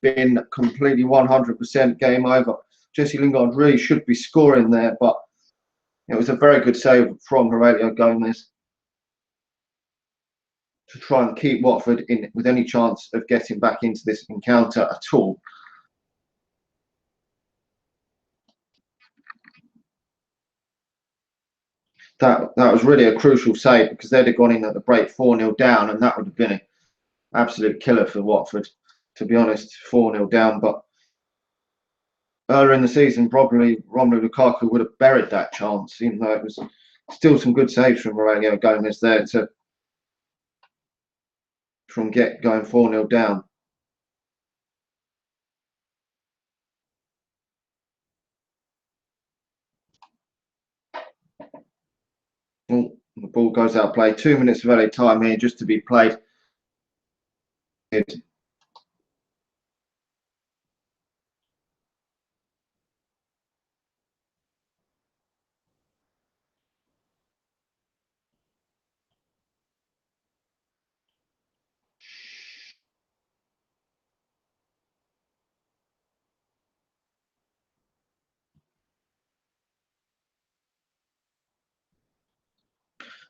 Been completely 100% game over. Jesse Lingard really should be scoring there, but it was a very good save from Aurelio Gomez to try and keep Watford in with any chance of getting back into this encounter at all. That was really a crucial save because they'd have gone in at the break 4-0 down, and that would have been an absolute killer for Watford, to be honest, 4-0 down. But earlier in the season, probably Romelu Lukaku would have buried that chance, even though it was still some good saves from Aurelio Gomez there to get going 4-0 down. Oh, the ball goes out of play. 2 minutes of added time here just to be played.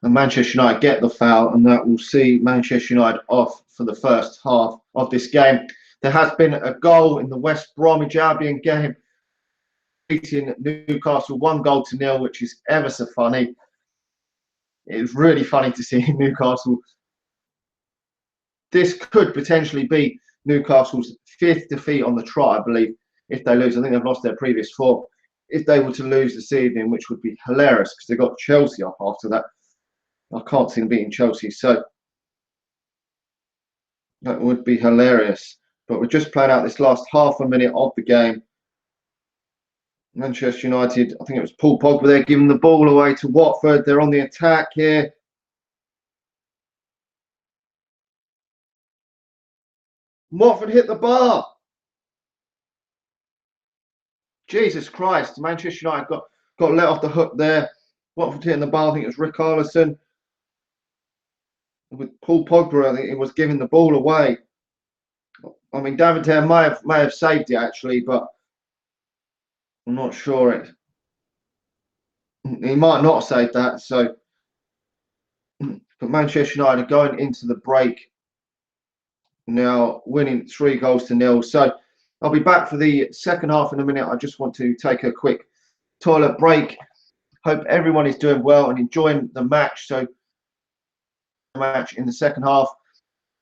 and Manchester United get the foul, and that will see Manchester United off for the first half of this game. There has been a goal in the West Bromwich Albion game, beating Newcastle 1-0, which is ever so funny. It was really funny to see Newcastle. This could potentially be Newcastle's 5th defeat on the trot, I believe, if they lose. I think they've lost their previous 4. If they were to lose this evening, which would be hilarious because they got Chelsea up after that. I can't see them beating Chelsea, so that would be hilarious. But we're just playing out this last half a minute of the game. Manchester United, I think it was Paul Pogba there giving the ball away to Watford. They're on the attack here. Watford hit the bar. Jesus Christ, Manchester United got let off the hook there. Watford hitting the bar, I think it was Rick Arlison. With Paul Pogba, I think it was giving the ball away. I mean, David Tare may have saved it actually, but I'm not sure it. He might not have saved that. So, but Manchester United are going into the break now, winning 3-0. So, I'll be back for the second half in a minute. I just want to take a quick toilet break. Hope everyone is doing well and enjoying the match. So, match in the second half,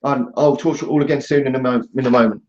and I'll talk to you all again soon in a moment.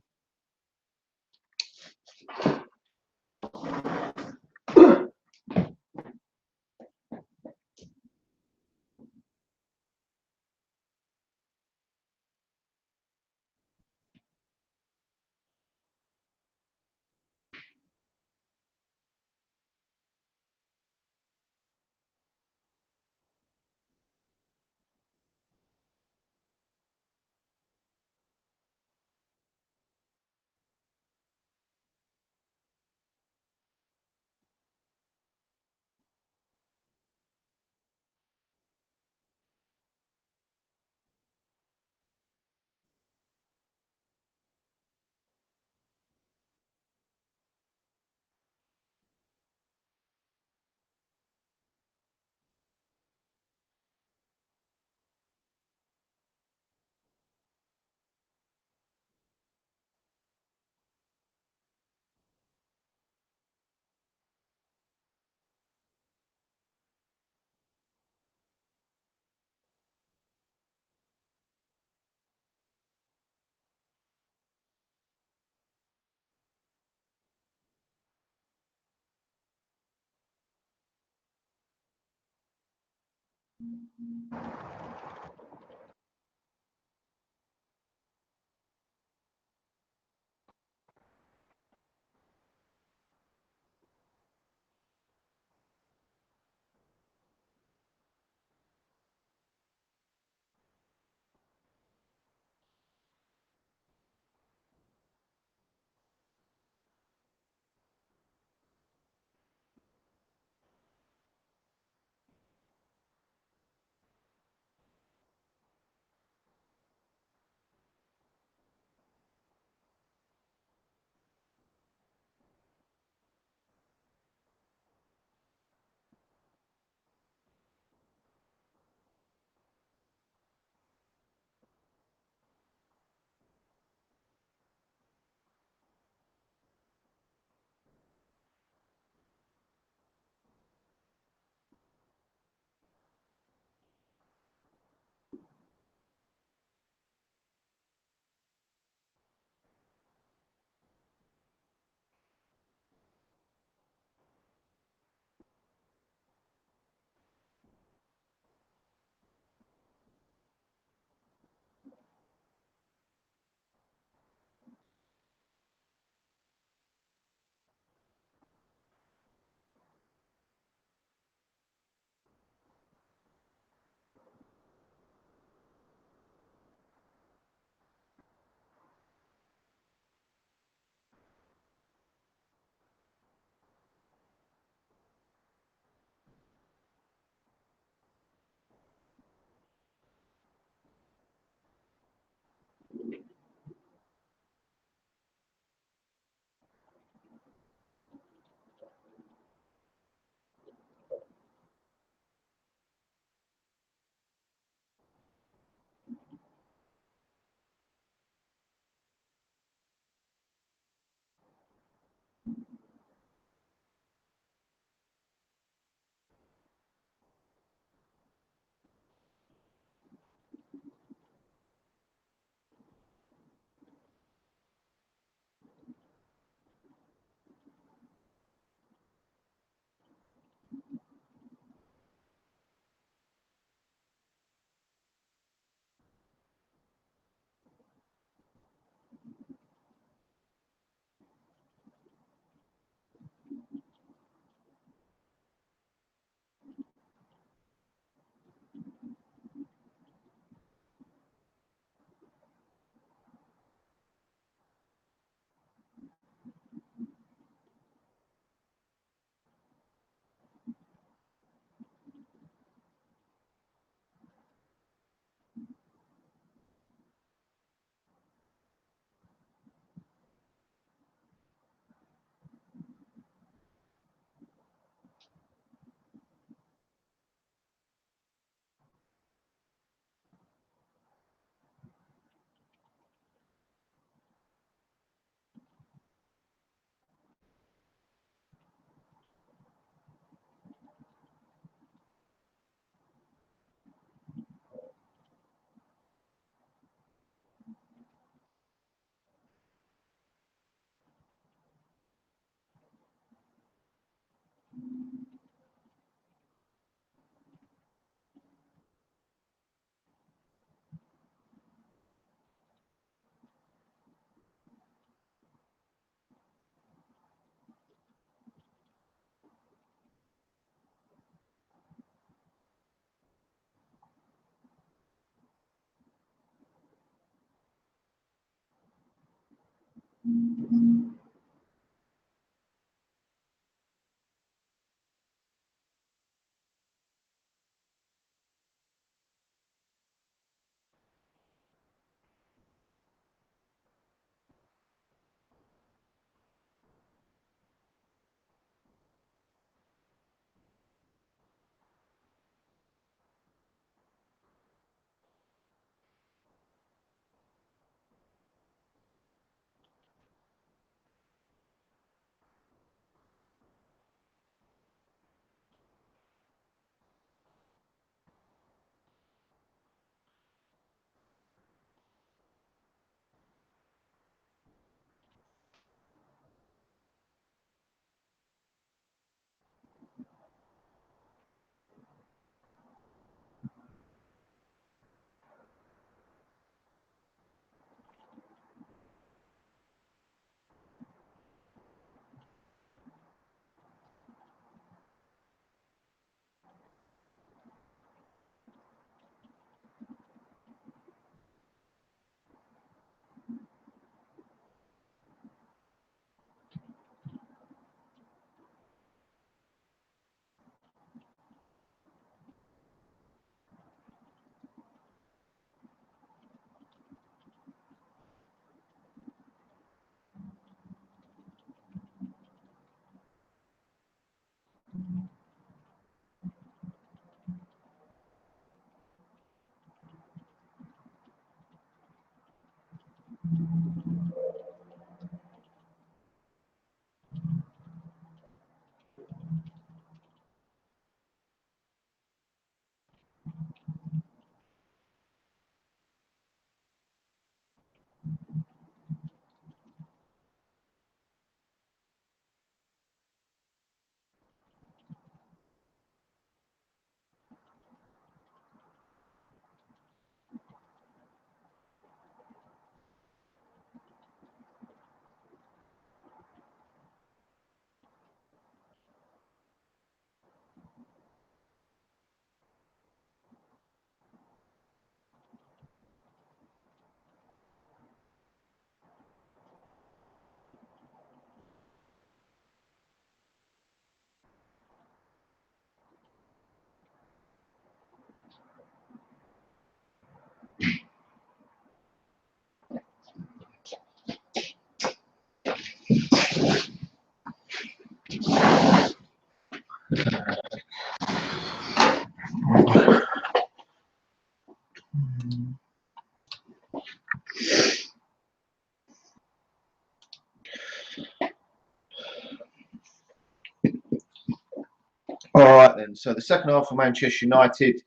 All right then. So the second half for Manchester United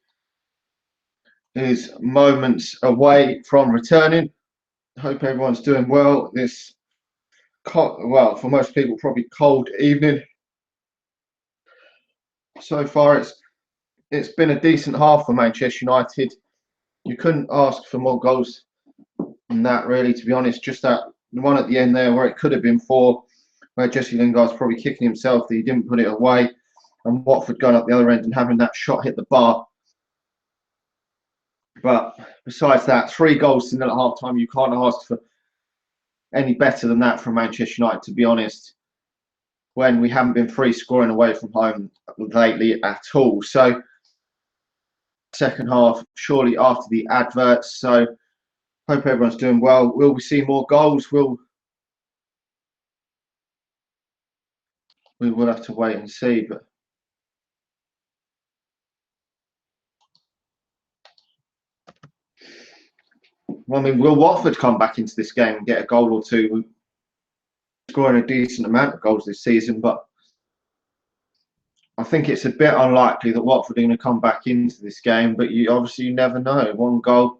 is moments away from returning. I hope everyone's doing well this well, for most people, probably cold evening. So far, it's been a decent half for Manchester United. You couldn't ask for more goals than that, really, to be honest. Just that one at the end there where it could have been four, where Jesse Lingard's probably kicking himself that he didn't put it away, and Watford going up the other end and having that shot hit the bar. But besides that, 3 goals in at half time, you can't ask for any better than that from Manchester United, to be honest, when we haven't been free scoring away from home lately at all. So second half, surely after the adverts. So hope everyone's doing well. Will we see more goals? We will have to wait and see. But I mean, will Watford come back into this game and get a goal or two? We're scoring a decent amount of goals this season, but I think it's a bit unlikely that Watford are going to come back into this game. But you never know. One goal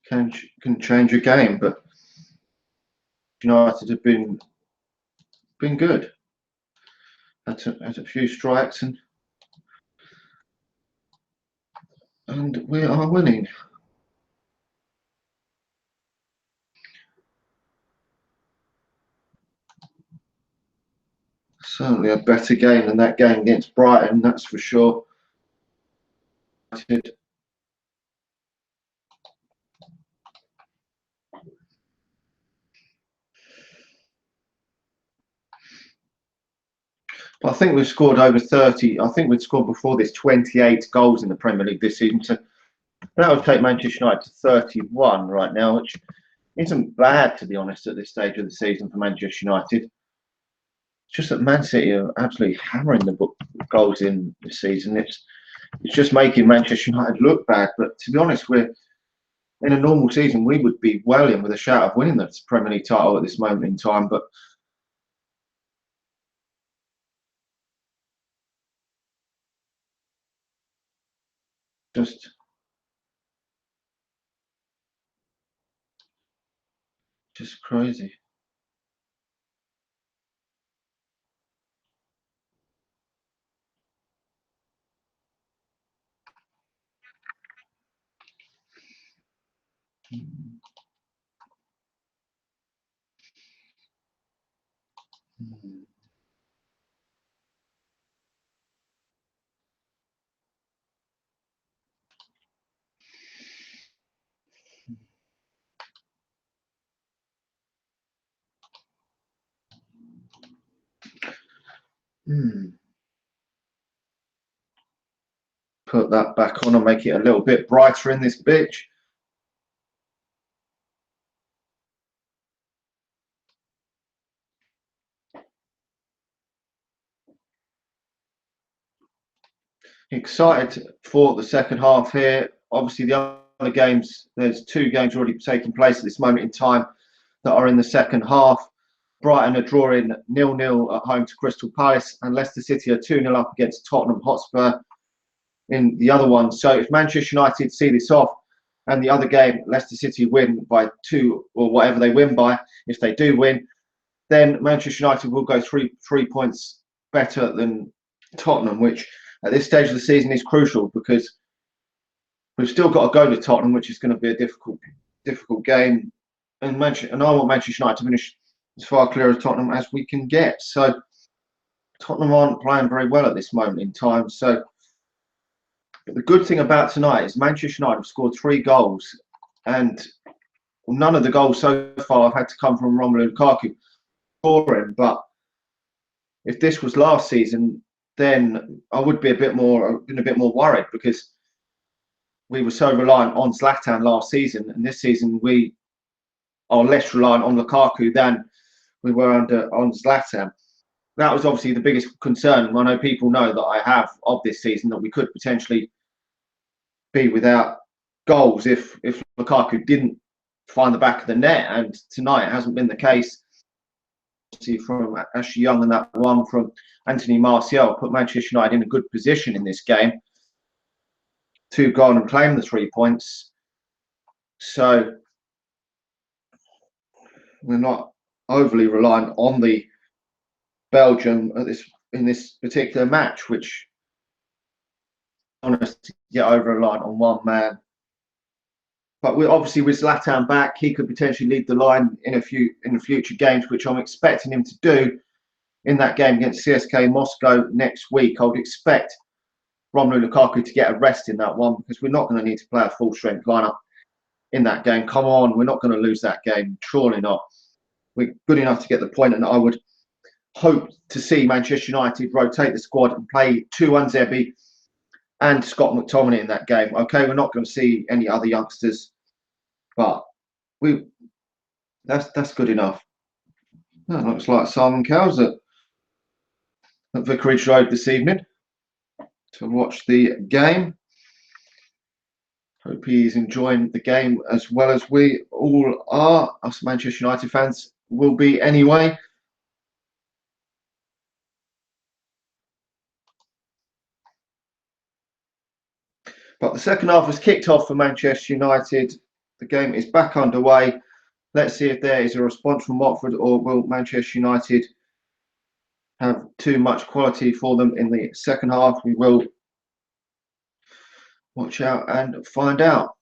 can change a game. But United have been good. Had a few strikes and we are winning. Certainly a better game than that game against Brighton, that's for sure. But I think we've scored over 30. I think we've scored before this 28 goals in the Premier League this season. So that would take Manchester United to 31 right now, which isn't bad, to be honest, at this stage of the season for Manchester United. It's just that Man City are absolutely hammering the goals in this season. It's just making Manchester United look bad. But to be honest, we're in a normal season, we would be well in with a shout of winning the Premier League title at this moment in time. But just crazy. Put that back on and make it a little bit brighter in this bitch. Excited for the second half here. Obviously, the other games, there's 2 games already taking place at this moment in time that are in the second half. Brighton are drawing 0-0 at home to Crystal Palace, and Leicester City are 2-0 up against Tottenham Hotspur in the other one. So if Manchester United see this off and the other game, Leicester City win by 2 or whatever they win by, if they do win, then Manchester United will go three points better than Tottenham, which at this stage of the season is crucial because we've still got to go to Tottenham, which is going to be a difficult game. And I want Manchester United to finish as far clear of Tottenham as we can get. So Tottenham aren't playing very well at this moment in time. So the good thing about tonight is Manchester United have scored 3 goals, and none of the goals so far have had to come from Romelu Lukaku scoring. But if this was last season, then I would be a bit more worried because we were so reliant on Zlatan last season, and this season we are less reliant on Lukaku than we were on Zlatan. That was obviously the biggest concern. I know people know that I have of this season, that we could potentially be without goals if Lukaku didn't find the back of the net, and tonight it hasn't been the case. From Ashley Young and that one from Anthony Martial put Manchester United in a good position in this game to go on and claim the 3 points. So we're not overly reliant on the Belgium in this particular match, which honestly to get over reliant on one man. But we obviously with Zlatan back, he could potentially lead the line in the future games, which I'm expecting him to do in that game against CSK Moscow next week. I would expect Romelu Lukaku to get a rest in that one because we're not going to need to play a full strength lineup in that game. Come on, we're not going to lose that game. Surely not. We're good enough to get the point, and I would hope to see Manchester United rotate the squad and play Tuanzebe and Scott McTominay in that game. Okay, we're not going to see any other youngsters, but that's good enough. That looks like Simon Cowles at Vicarage Road this evening to watch the game. Hope he's enjoying the game as well as we all are. Us Manchester United fans will be anyway. But the second half has kicked off for Manchester United. The game is back underway. Let's see if there is a response from Watford, or will Manchester United have too much quality for them in the second half? We will watch out and find out.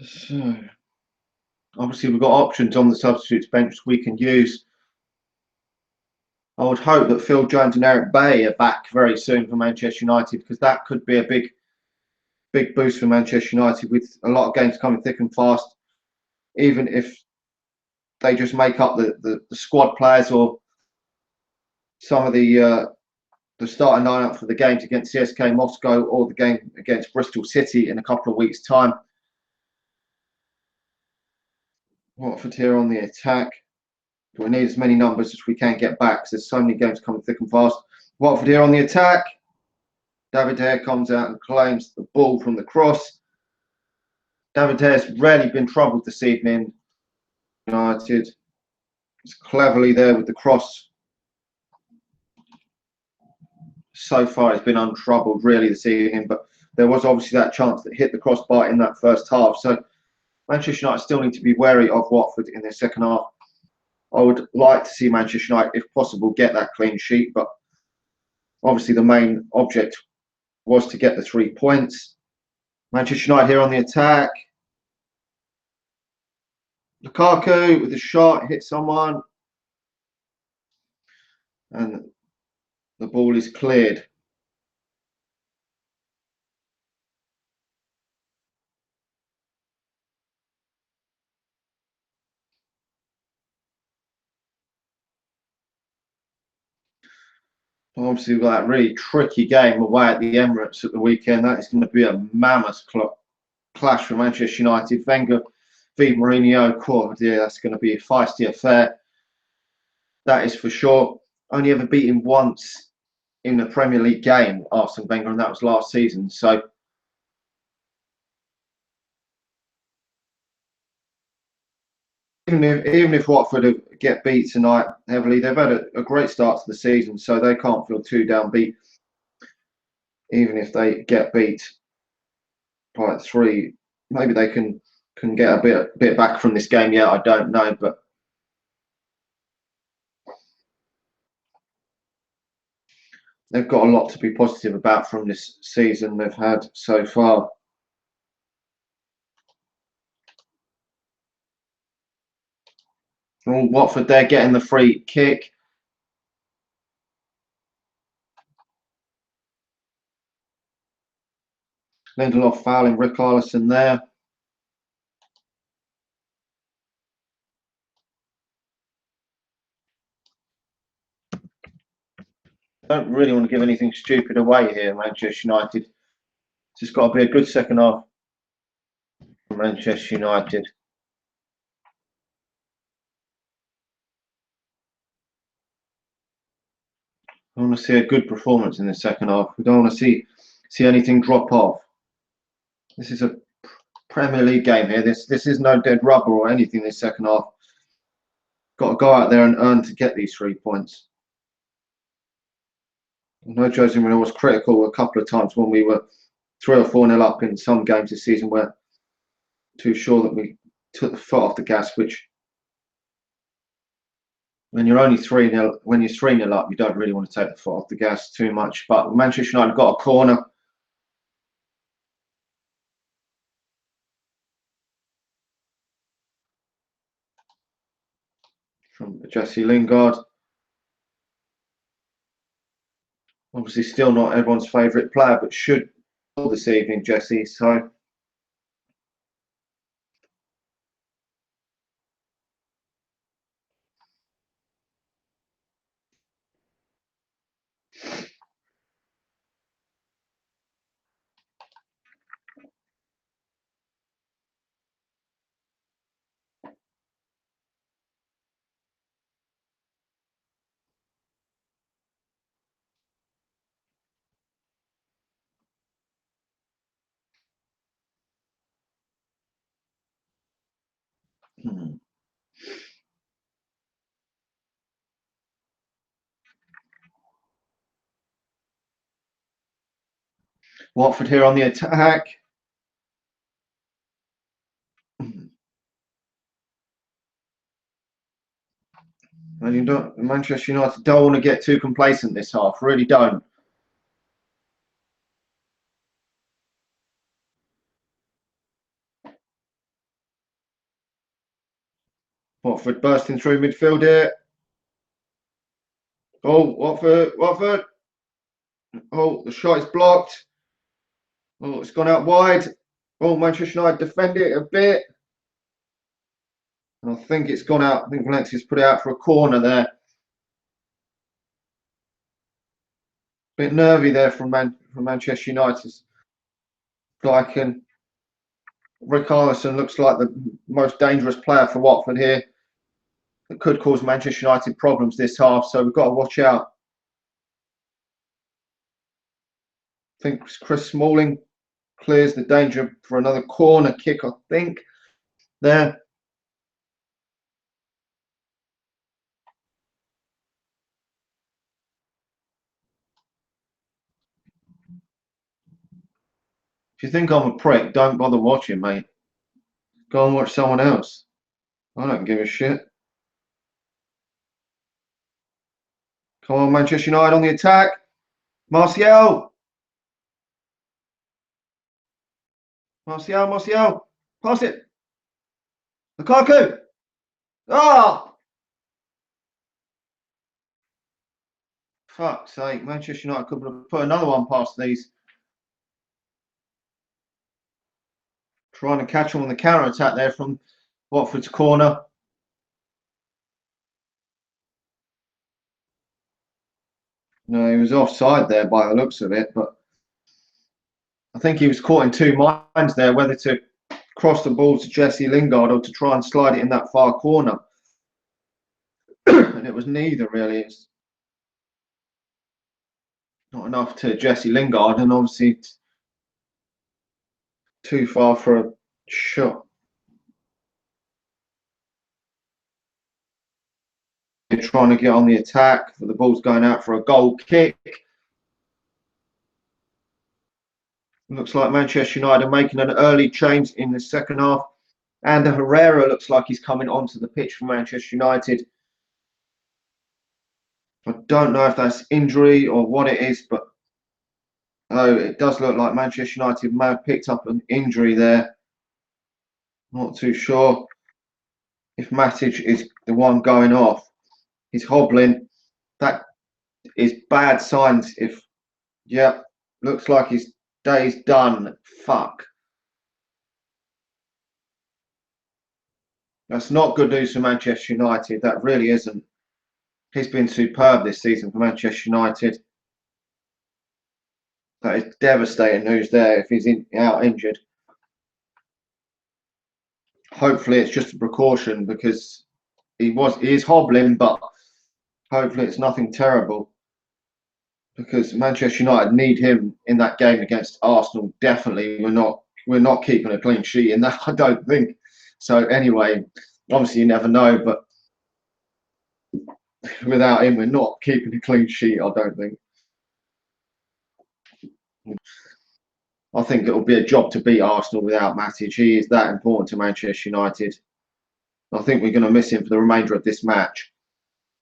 So, obviously, we've got options on the substitutes bench we can use. I would hope that Phil Jones and Eric Bailly are back very soon for Manchester United, because that could be a big boost for Manchester United with a lot of games coming thick and fast. Even if they just make up the squad players or some of the starting lineup for the games against CSK Moscow or the game against Bristol City in a couple of weeks' time. Watford here on the attack. We need as many numbers as we can get back, because there's so many games coming thick and fast. Watford here on the attack. David Hare comes out and claims the ball from the cross. David Hare's rarely been troubled this evening. United is cleverly there with the cross. So far, it's been untroubled really this evening, but there was obviously that chance that hit the crossbar in that first half. So Manchester United still need to be wary of Watford in their second half. I would like to see Manchester United, if possible, get that clean sheet, but obviously the main object was to get the 3 points. Manchester United here on the attack. Lukaku with a shot, hit someone, and the ball is cleared. Obviously, we've got that really tricky game away at the Emirates at the weekend. That is going to be a mammoth clash for Manchester United. Wenger v Mourinho, oh dear, that's going to be a feisty affair. That is for sure. Only ever beaten once in the Premier League game, Arsene Wenger, and that was last season. So even if Watford get beat tonight heavily, they've had a great start to the season, so they can't feel too downbeat. Even if they get beat by 3, maybe they can get a bit back from this game. Yeah, I don't know, but they've got a lot to be positive about from this season they've had so far. Well, Watford, they're getting the free kick. Lindelof fouling Richarlison there. Don't really want to give anything stupid away here, Manchester United. It's just got to be a good second half for Manchester United. I want to see a good performance in the second half. We don't want to see anything drop off. This is a Premier League game here. This is no dead rubber or anything this second half. Got to go out there and earn to get these 3 points. I know Jose Mourinho was critical a couple of times when we were 3 or 4-0 up in some games this season. We're too sure that we took the foot off the gas, which when you're only 3-0, when you're 3-0 up, you don't really want to take the foot off the gas too much. But Manchester United got a corner. From Jesse Lingard. Obviously, still not everyone's favourite player, but should this evening, Jesse. So Watford here on the attack. And you don't, Manchester United don't want to get too complacent this half. Really don't. Watford bursting through midfield here. Oh, Watford. Oh, the shot is blocked. Oh, it's gone out wide. Oh, Manchester United defend it a bit. And I think it's gone out. I think Valencia's put it out for a corner there. Bit nervy there from Manchester United. Like Richarlison looks like the most dangerous player for Watford here. It could cause Manchester United problems this half, so we've got to watch out. I think Chris Smalling clears the danger for another corner kick, I think. There. If you think I'm a prick, don't bother watching, mate. Go and watch someone else. I don't give a shit. Come on, Manchester United on the attack. Martial. Martial. Pass it. Lukaku. Ah! Fuck's sake. Manchester United could have put another one past these. Trying to catch him on the counter attack there from Watford's corner. No, he was offside there by the looks of it, but I think he was caught in two minds there, whether to cross the ball to Jesse Lingard or to try and slide it in that far corner. And it was neither, really. It's not enough to Jesse Lingard, and obviously too far for a shot. They're trying to get on the attack, but the ball's going out for a goal kick. Looks like Manchester United are making an early change in the second half. And Herrera looks like he's coming onto the pitch for Manchester United. I don't know if that's injury or what it is, but oh, it does look like Manchester United may have picked up an injury there. Not too sure if Matic is the one going off. He's hobbling. That is bad signs. Yeah, looks like his day's done. Fuck. That's not good news for Manchester United. That really isn't. He's been superb this season for Manchester United. That is devastating news there if he's out injured. Hopefully it's just a precaution because he is hobbling, but hopefully it's nothing terrible. Because Manchester United need him in that game against Arsenal. Definitely, we're not keeping a clean sheet in that. I don't think so. Anyway, obviously you never know, but without him, we're not keeping a clean sheet. I don't think. I think it'll be a job to beat Arsenal without Matic. He is that important to Manchester United. I think we're going to miss him for the remainder of this match.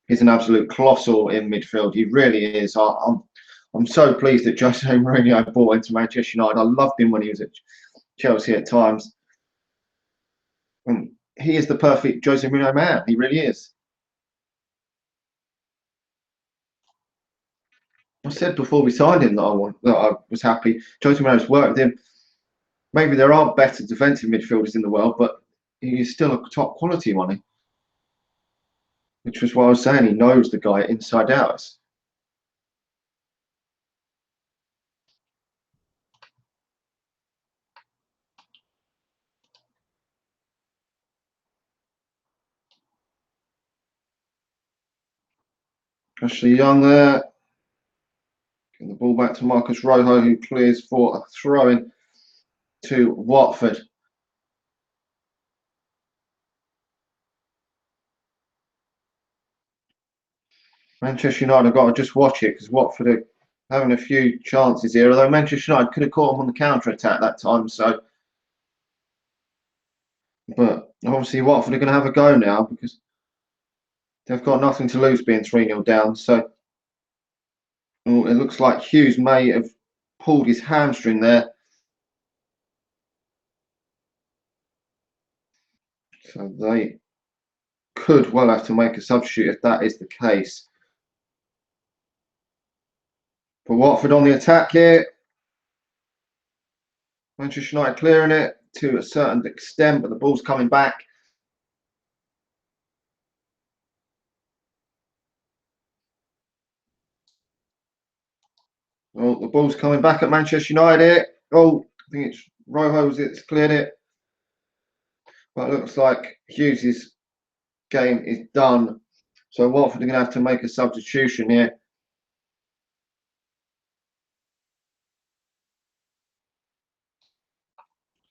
He's an absolute colossal in midfield. He really is. I'm so pleased that Jose Mourinho brought into Manchester United. I loved him when he was at Chelsea at times. And he is the perfect Jose Mourinho man. He really is. I said before we signed him that I was happy. Jose Mourinho's worked with him. Maybe there are better defensive midfielders in the world, but he is still a top quality one. Which was what I was saying. He knows the guy inside out. Ashley Young there. Getting the ball back to Marcus Rojo, who clears for a throw-in to Watford. Manchester United have got to just watch it because Watford are having a few chances here. Although Manchester United could have caught them on the counter-attack that time. So, but obviously Watford are going to have a go now because they've got nothing to lose being 3-0 down. So it looks like Hughes may have pulled his hamstring there. So they could well have to make a substitute if that is the case. But Watford on the attack here. Manchester United clearing it to a certain extent, but the ball's coming back. Oh, the ball's coming back at Manchester United here. Oh, I think it's Rojo's it's cleared it. But it looks like Hughes' game is done. So Watford are going to have to make a substitution here.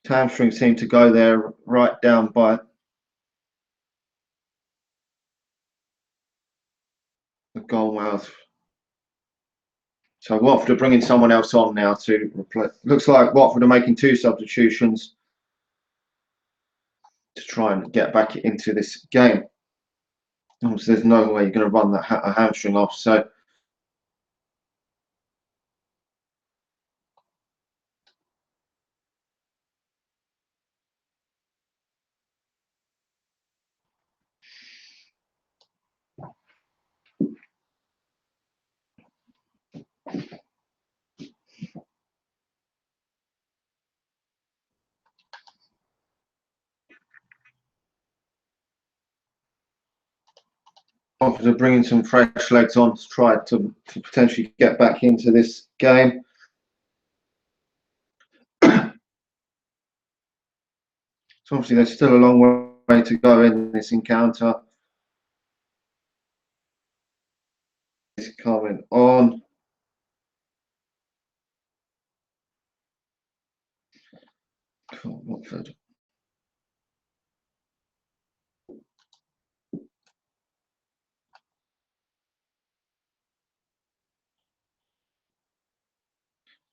Hamstring seemed to go there right down by the goal mouth. So Watford are bringing someone else on now to replace. Looks like Watford are making 2 substitutions to try and get back into this game. Obviously, there's no way you're going to run that hamstring off. So Watford are bringing some fresh legs on to try to potentially get back into this game. So obviously there's still a long way to go in this encounter. It's coming on. Watford.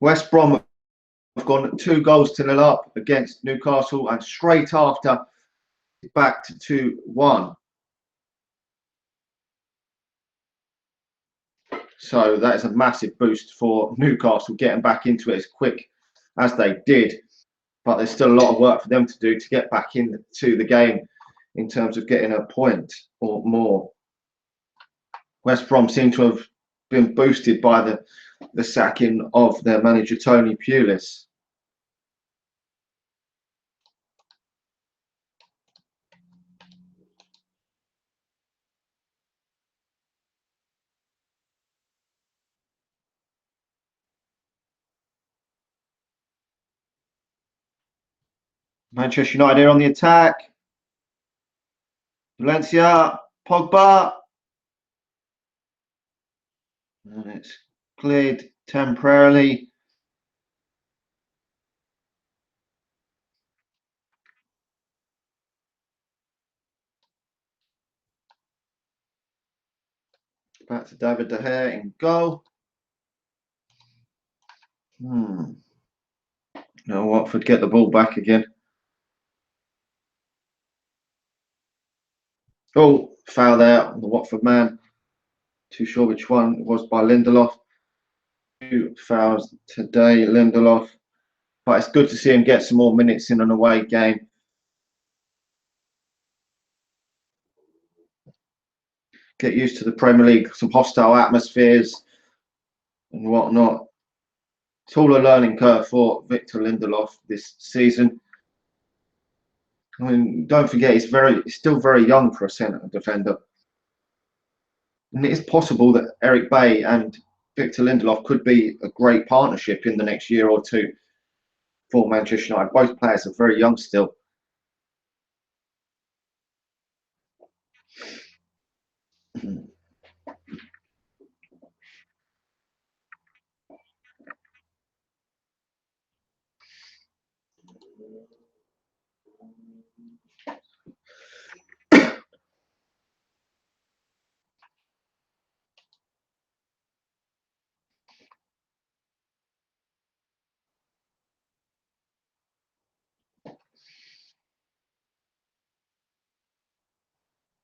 West Brom have gone 2-0 up against Newcastle, and straight after back to 2-1. So that is a massive boost for Newcastle getting back into it as quick as they did. But there's still a lot of work for them to do to get back into the game in terms of getting a point or more. West Brom seem to have been boosted by the sacking of their manager Tony Pulis. Manchester United here on the attack. Valencia, Pogba. And it's cleared temporarily. Back to David De Gea in goal. Now Watford get the ball back again. Oh, foul there on the Watford man. Too sure which one it was by Lindelof. 2 fouls today, Lindelof. But it's good to see him get some more minutes in an away game. Get used to the Premier League, some hostile atmospheres and whatnot. It's all a learning curve for Victor Lindelof this season. I mean, don't forget, he's still very young for a centre defender. And it is possible that Eric Bay and Victor Lindelof could be a great partnership in the next year or two for Manchester United. Both players are very young still.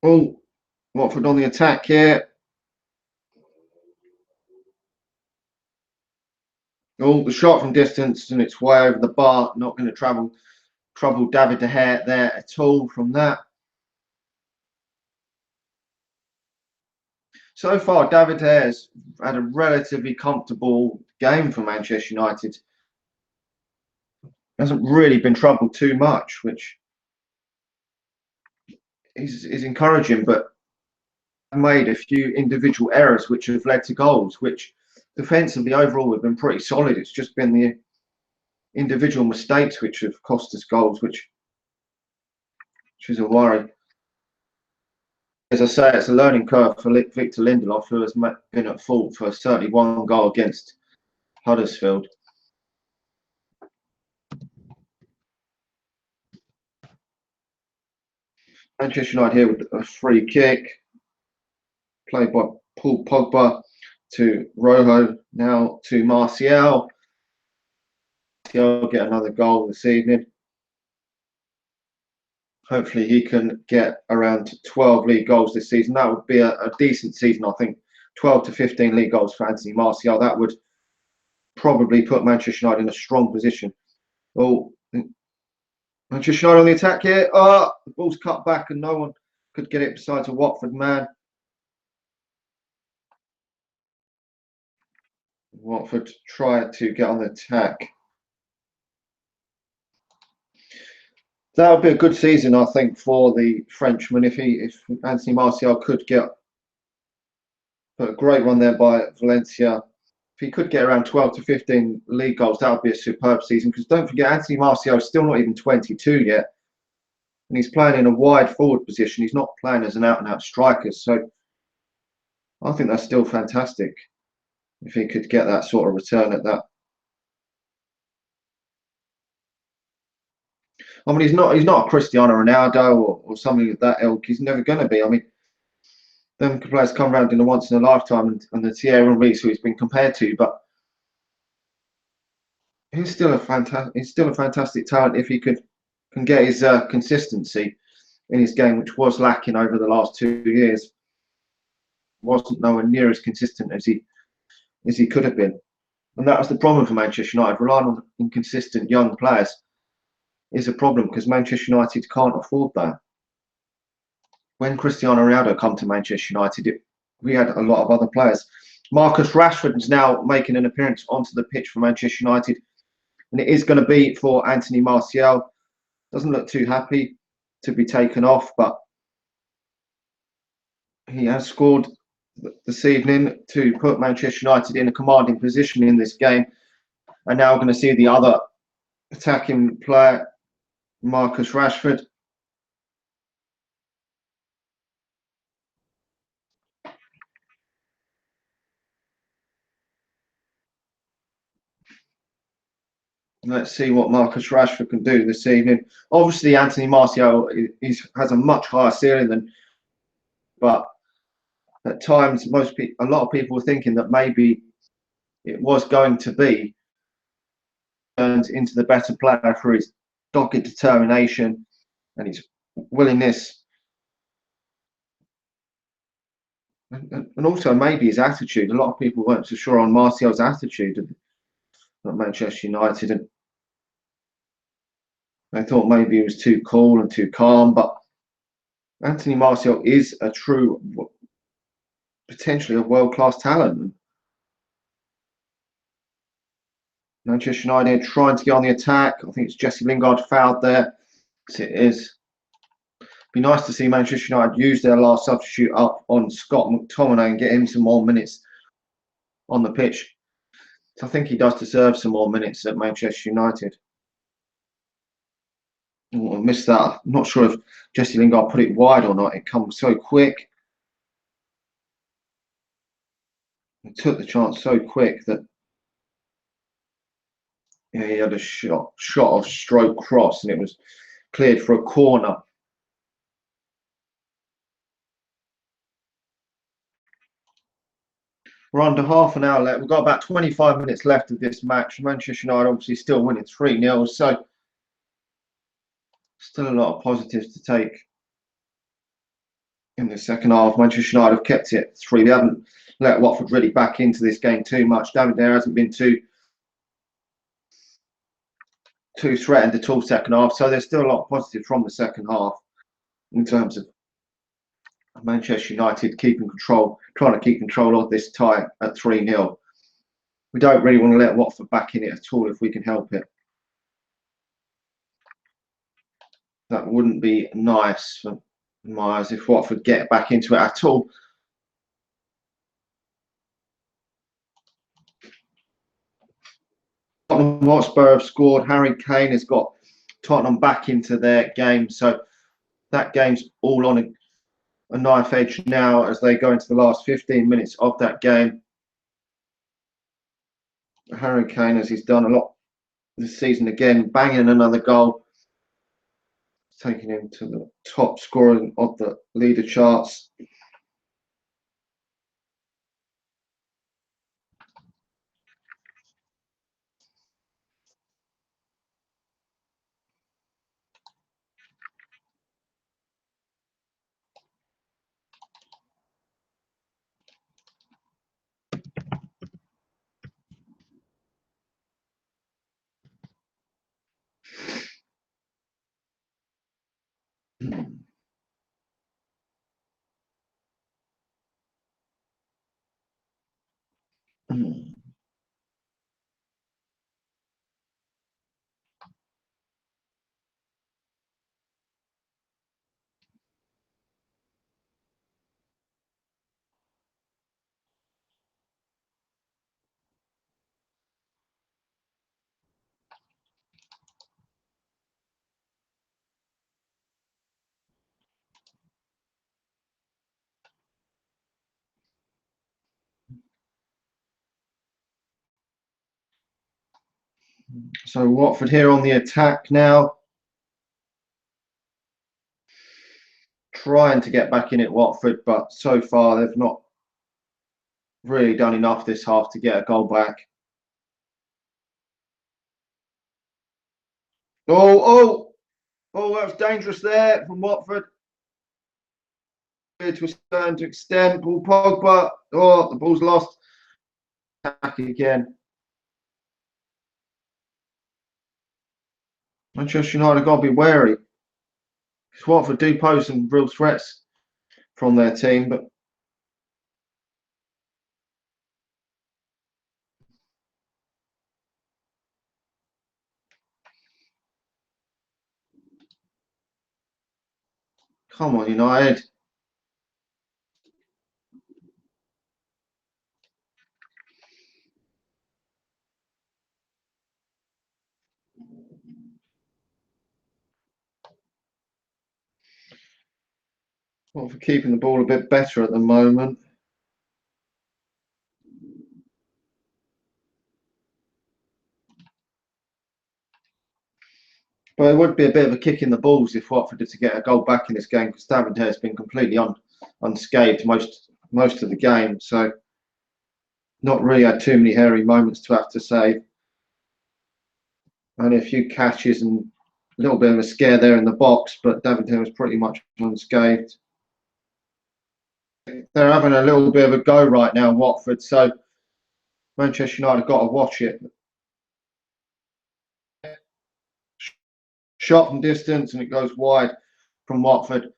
Oh, Watford on the attack here. Oh, the shot from distance and it's way over the bar. Not going to trouble David De Gea there at all from that. So far, David Hare's had a relatively comfortable game for Manchester United. Hasn't really been troubled too much, which is encouraging, but made a few individual errors which have led to goals, which defensively overall have been pretty solid. It's just been the individual mistakes which have cost us goals, which is a worry. As I say, it's a learning curve for Victor Lindelof, who has been at fault for certainly one goal against Huddersfield. Manchester United here with a free kick, played by Paul Pogba to Rojo, now to Martial. Martial get another goal this evening. Hopefully he can get around 12 league goals this season. That would be a decent season, I think. 12 to 15 league goals for Anthony Martial. That would probably put Manchester United in a strong position. Oh, Manchester United on the attack here. Oh, the ball's cut back and no one could get it besides a Watford man. Watford tried to get on the attack. That would be a good season, I think, for the Frenchman if Anthony Martial could get a great run there by Valencia. If he could get around 12 to 15 league goals, that would be a superb season. Because don't forget, Anthony Martial is still not even 22 yet, and he's playing in a wide forward position. He's not playing as an out-and-out striker, so I think that's still fantastic if he could get that sort of return at that. I mean, he's not a Cristiano Ronaldo or something of that ilk. He's never going to be. I mean, them players come around in a once in a lifetime, and the Thierry Henry who he's been compared to, but he's still a fantastic talent if he can get his consistency in his game, which was lacking over the last 2 years. Wasn't nowhere near as consistent as he could have been, and that was the problem for Manchester United. Relying on inconsistent young players is a problem because Manchester United can't afford that. When Cristiano Ronaldo come to Manchester United, we had a lot of other players. Marcus Rashford is now making an appearance onto the pitch for Manchester United, and it is going to be for Anthony Martial. Doesn't look too happy to be taken off, but he has scored this evening to put Manchester United in a commanding position in this game. And now we're going to see the other attacking player, Marcus Rashford. Let's see what Marcus Rashford can do this evening. Obviously, Anthony Martial has a much higher ceiling than, but at times, a lot of people were thinking that maybe it was going to be turned into the better player for his dogged determination and his willingness, and also maybe his attitude. A lot of people weren't so sure on Martial's attitude at Manchester United, and they thought maybe he was too cool and too calm. But Anthony Martial is a true, potentially a world-class talent. Manchester United trying to get on the attack. I think it's Jesse Lingard fouled there. Yes, it is. Be nice to see Manchester United use their last substitute up on Scott McTominay and get him some more minutes on the pitch. So I think he does deserve some more minutes at Manchester United. Oh, I missed that. I'm not sure if Jesse Lingard put it wide or not. It comes so quick. He took the chance so quick that he had a shot of stroke cross, and it was cleared for a corner. We're under half an hour left. We've got about 25 minutes left of this match. Manchester United obviously still winning 3-0, so still a lot of positives to take in the second half. Manchester United have kept it 3. They haven't let Watford really back into this game too much. David there hasn't been too threatened at all second half, so there's still a lot of positives from the second half in terms of Manchester United keeping control, trying to keep control of this tie at 3-0. We don't really want to let Watford back in it at all if we can help it. That wouldn't be nice for my eyes if Watford get back into it at all. Tottenham Hotspur have scored. Harry Kane has got Tottenham back into their game. So that game's all on a knife edge now as they go into the last 15 minutes of that game. Harry Kane, as he's done a lot this season again, banging another goal, taking him to the top scorer of the leader charts. So Watford here on the attack now, trying to get back in at Watford, but so far they've not really done enough this half to get a goal back. Oh, that was dangerous there from Watford. To a certain extent, Paul Pogba. Oh, the ball's lost. Back again. Manchester United have got to be wary. Because Watford do pose some real threats from their team, but come on, United. Watford keeping the ball a bit better at the moment. But it would be a bit of a kick in the balls if Watford are to get a goal back in this game, because David has been completely unscathed most of the game. So not really had too many hairy moments to have to save. Only a few catches and a little bit of a scare there in the box, but David was pretty much unscathed. They're having a little bit of a go right now, Watford. So Manchester United have got to watch it. Shot from distance and it goes wide from Watford.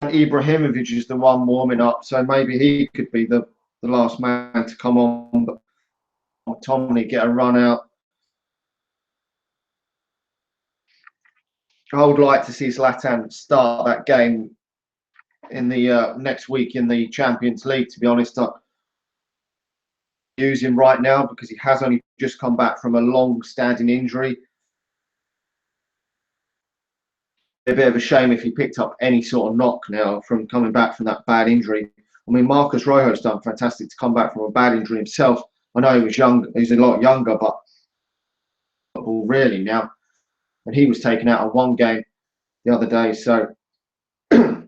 Ibrahimovic is the one warming up, so maybe he could be the last man to come on. But McTominay get a run out. I would like to see Zlatan start that game in the next week in the Champions League. To be honest, I use him right now because he has only just come back from a long-standing injury. A bit of a shame if he picked up any sort of knock now from coming back from that bad injury. I mean, Marcus Rojo's done fantastic to come back from a bad injury himself. I know he was young; he's a lot younger, but really now, and he was taken out of one game the other day. So you've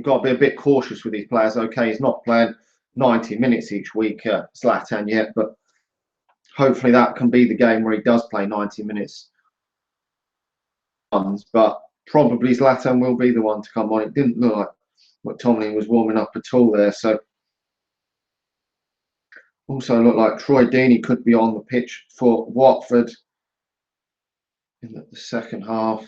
got to be a bit cautious with these players. Okay, he's not playing 90 minutes each week, Zlatan, yet, but hopefully that can be the game where he does play 90 minutes. But probably Zlatan will be the one to come on. It didn't look like McTominay was warming up at all there. So also looked like Troy Deeney could be on the pitch for Watford. in the second half.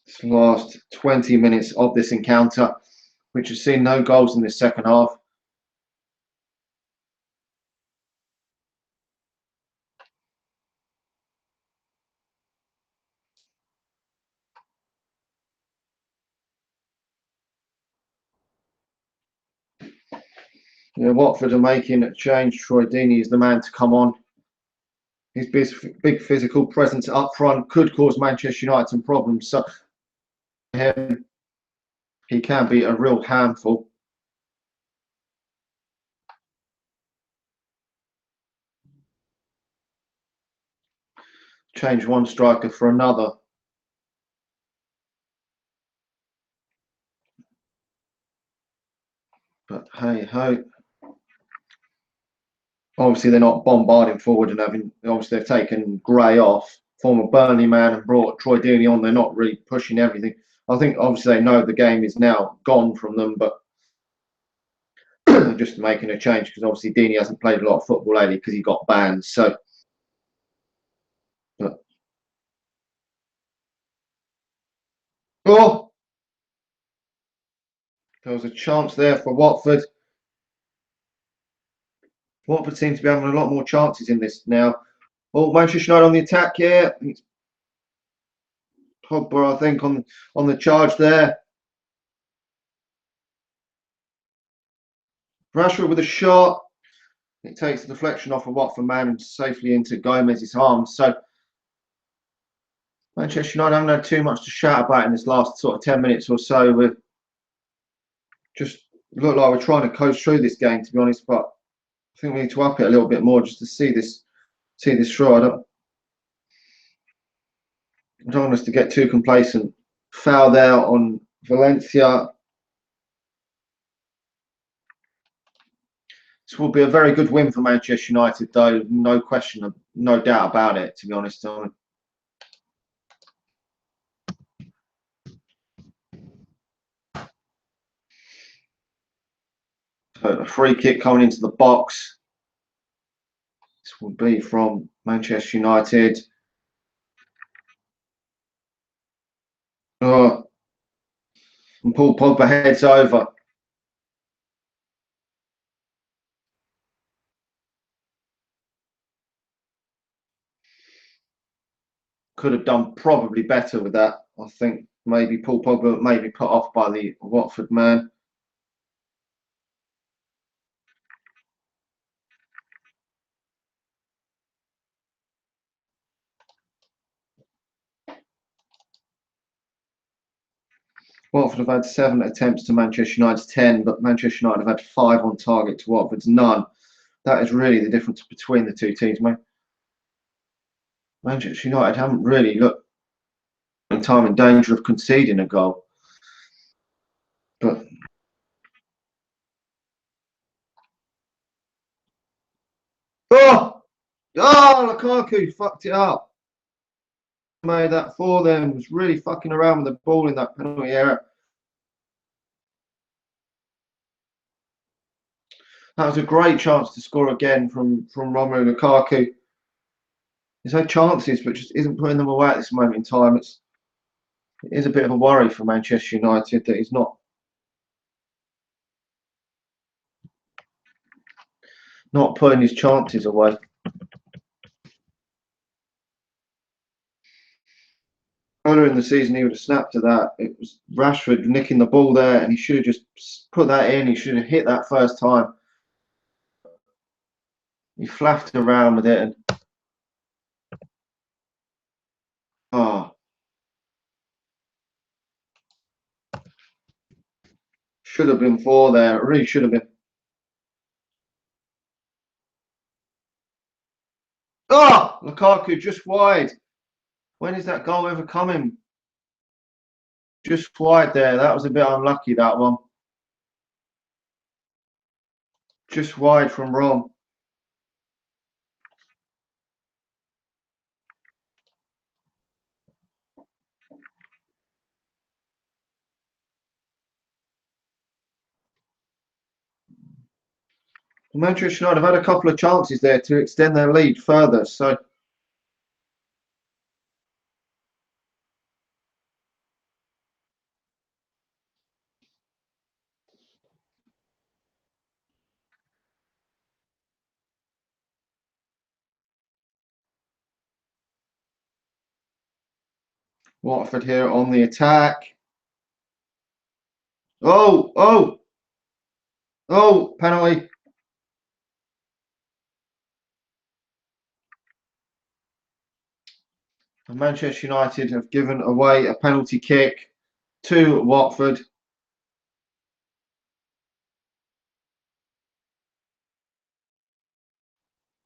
This last 20 minutes of this encounter, which has seen no goals in the second half. Watford are making a change. Troy Deeney is the man to come on. His big physical presence up front could cause Manchester United some problems. So he can be a real handful. Change one striker for another. But hey ho. Obviously, they're not bombarding forward and having. Obviously, they've taken Gray off, former Burnley man, and brought Troy Deeney on. They're not really pushing everything. I think obviously they know the game is now gone from them, but just making a change because obviously Deeney hasn't played a lot of football lately because he got banned. So, but, oh, there was a chance there for Watford. Watford seem to be having a lot more chances in this now. Oh, Manchester United on the attack here. It's Pogba, I think, on the charge there. Rashford with a shot. It takes the deflection off of Watford man and safely into Gomez's arms. So Manchester United haven't had too much to shout about in this last sort of 10 minutes or so. We just look like we're trying to coast through this game, to be honest. But I think we need to up it a little bit more just to see this through. I don't want us to get too complacent. Foul there on Valencia. This will be a very good win for Manchester United, though. No question, no doubt about it, to be honest. So a free kick coming into the box. This will be from Manchester United. Oh, and Paul Pogba heads over. Could have done probably better with that. I think maybe Paul Pogba maybe put off by the Watford man. Watford have had 7 attempts to Manchester United's 10, but Manchester United have had 5 on target to Watford's none. That is really the difference between the two teams, mate. Manchester United haven't really looked in time in danger of conceding a goal. But oh, Lukaku fucked it up. Made that for them. Was really fucking around with the ball in that penalty area. That was a great chance to score again from Romelu Lukaku. He's had chances, but just isn't putting them away at this moment in time. It is a bit of a worry for Manchester United that he's not putting his chances away. Earlier in the season, he would have snapped to that. It was Rashford nicking the ball there, and he should have just put that in. He should have hit that first time. He flapped around with it, and should have been 4 there. It really should have been. Lukaku just wide. When is that goal ever coming? Just wide there. That was a bit unlucky, that one. Just wide from Rom. Manchester United have had a couple of chances there to extend their lead further. So Watford here on the attack. Oh, oh, oh, penalty. And Manchester United have given away a penalty kick to Watford.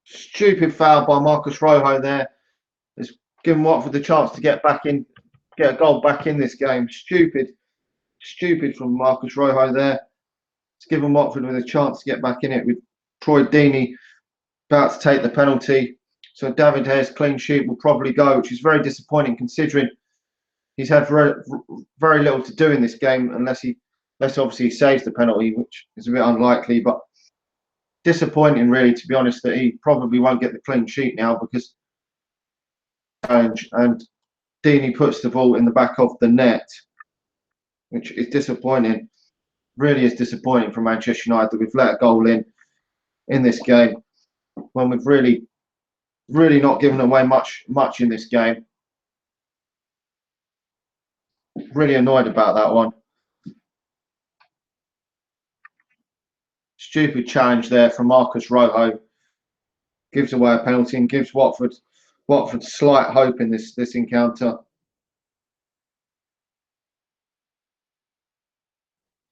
Stupid foul by Marcus Rojo there. It's given Watford the chance to get back in, get a goal back in this game. Stupid from Marcus Rojo there. It's given Watford with a chance to get back in it with Troy Deeney about to take the penalty. So David Hare's clean sheet will probably go, which is very disappointing considering he's had very little to do in this game unless obviously he saves the penalty, which is a bit unlikely. But disappointing, really, to be honest, that he probably won't get the clean sheet now because and Deeney puts the ball in the back of the net, which is disappointing. Really is disappointing for Manchester United that we've let a goal in this game when we've really not given away much in this game. Really annoyed about that one. Stupid challenge there from Marcus Rojo. Gives away a penalty and gives Watford slight hope in this encounter.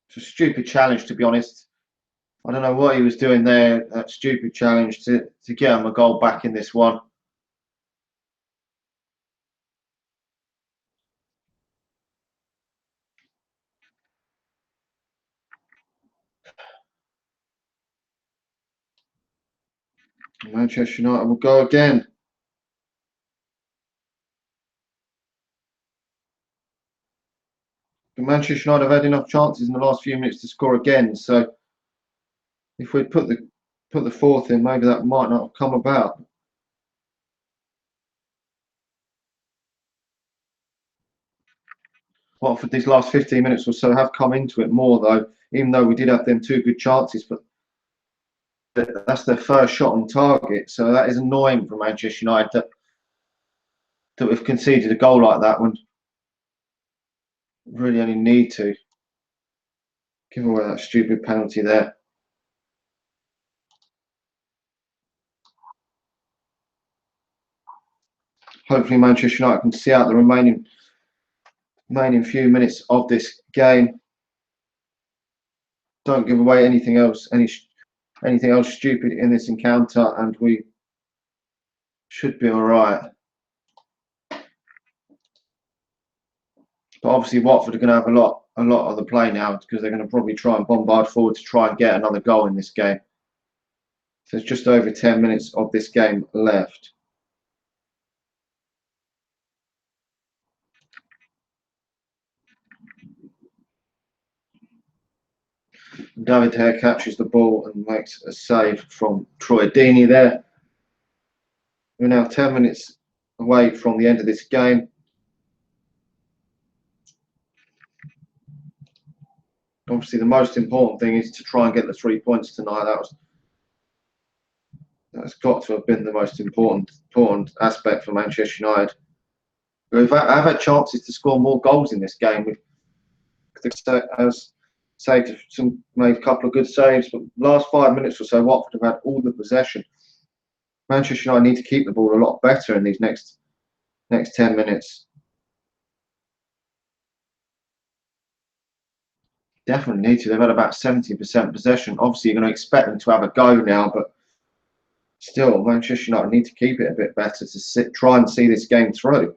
It's a stupid challenge, to be honest. I don't know what he was doing there. That stupid challenge to get him a goal back in this one. Manchester United will go again. But Manchester United have had enough chances in the last few minutes to score again. So if we'd put the fourth in, maybe that might not have come about. Watford these last 15 minutes or so have come into it more though, even though we did have them two good chances, but that's their first shot on target. So that is annoying for Manchester United that we've conceded a goal like that when we really only need to. Give away that stupid penalty there. Hopefully Manchester United can see out the remaining few minutes of this game. Don't give away anything else stupid in this encounter, and we should be all right. But obviously Watford are going to have a lot of the play now because they're going to probably try and bombard forward to try and get another goal in this game. So there's just over 10 minutes of this game left. David Hare catches the ball and makes a save from Troy Deeney there. We're now 10 minutes away from the end of this game. Obviously, the most important thing is to try and get the 3 points tonight. That's got to have been the most important aspect for Manchester United. I've had chances to score more goals in this game. As made a couple of good saves, but last 5 minutes or so, Watford have had all the possession. Manchester United need to keep the ball a lot better in these next 10 minutes. Definitely need to. They've had about 70% possession. Obviously, you're going to expect them to have a go now, but still, Manchester United need to keep it a bit better to try and see this game through.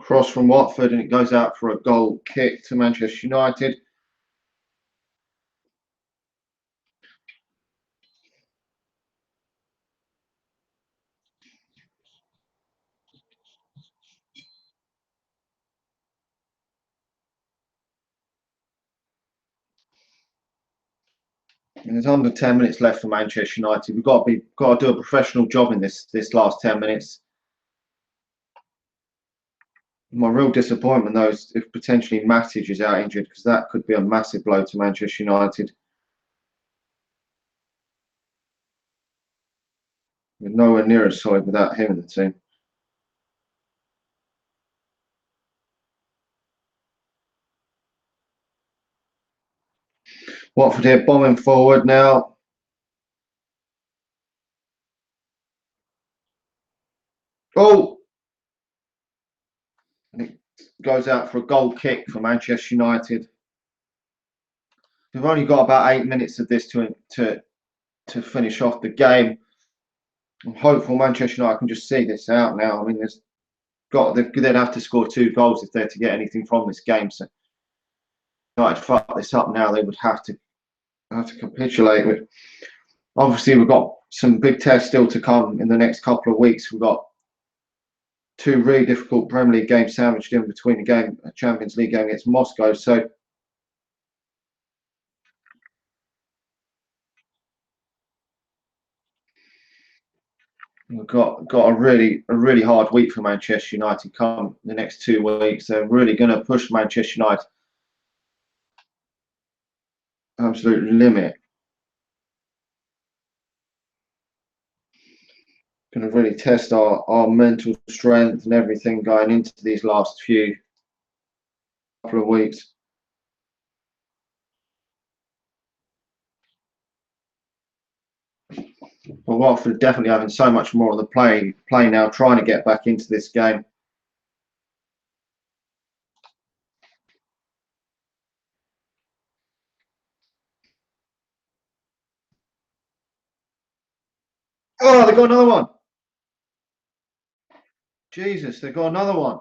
Cross from Watford, and it goes out for a goal kick to Manchester United. And there's under 10 minutes left for Manchester United. We've got to do a professional job in this last 10 minutes. My real disappointment, though, is if potentially Matic is out injured, because that could be a massive blow to Manchester United. We're nowhere near as solid without him in the team. Watford here bombing forward now. Oh! And it goes out for a goal kick for Manchester United. We've only got about 8 minutes of this to finish off the game. I'm hopeful Manchester United can just see this out now. I mean, they'd have to score 2 goals if they're to get anything from this game. So United fuck this up now. They would have to capitulate. But obviously, we've got some big tests still to come in the next couple of weeks. We've got 2 really difficult Premier League games sandwiched in between a Champions League game against Moscow. So we've got a really hard week for Manchester United come the next 2 weeks. They're really going to push Manchester United absolute limit. Going to really test our mental strength and everything going into these last couple of weeks. But Watford definitely having so much more of the play now, trying to get back into this game. Oh, they got another one. Jesus, they got another one.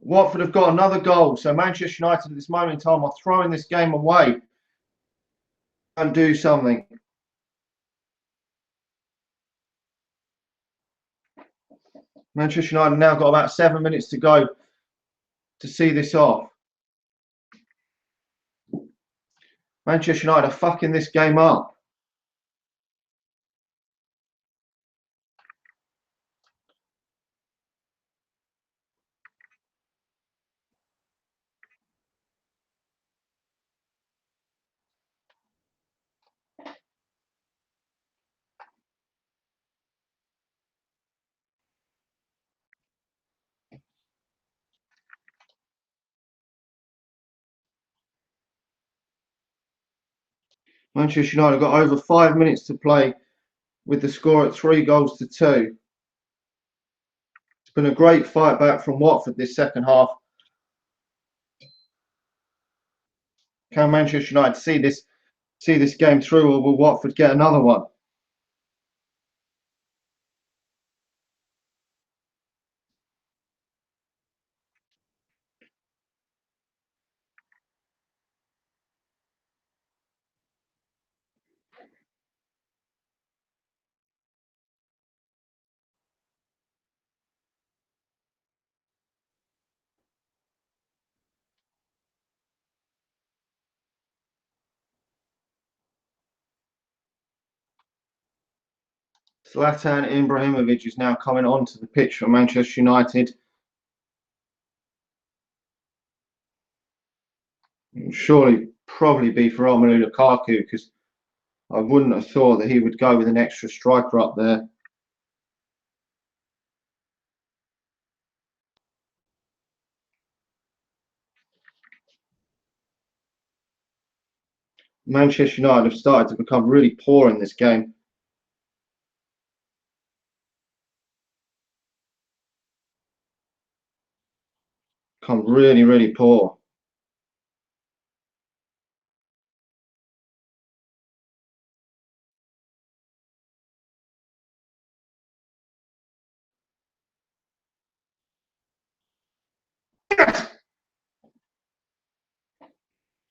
Watford have got another goal. So Manchester United at this moment in time are throwing this game away and do something. Manchester United now got about 7 minutes to go to see this off. Manchester United are fucking this game up. Manchester United got over 5 minutes to play with the score at 3-2. It's been a great fight back from Watford this second half. Can Manchester United see this game through, or will Watford get another one? Zlatan Ibrahimovic is now coming onto the pitch for Manchester United. Surely, probably be for Romelu Lukaku, because I wouldn't have thought that he would go with an extra striker up there. Manchester United have started to become really poor in this game. Become really poor.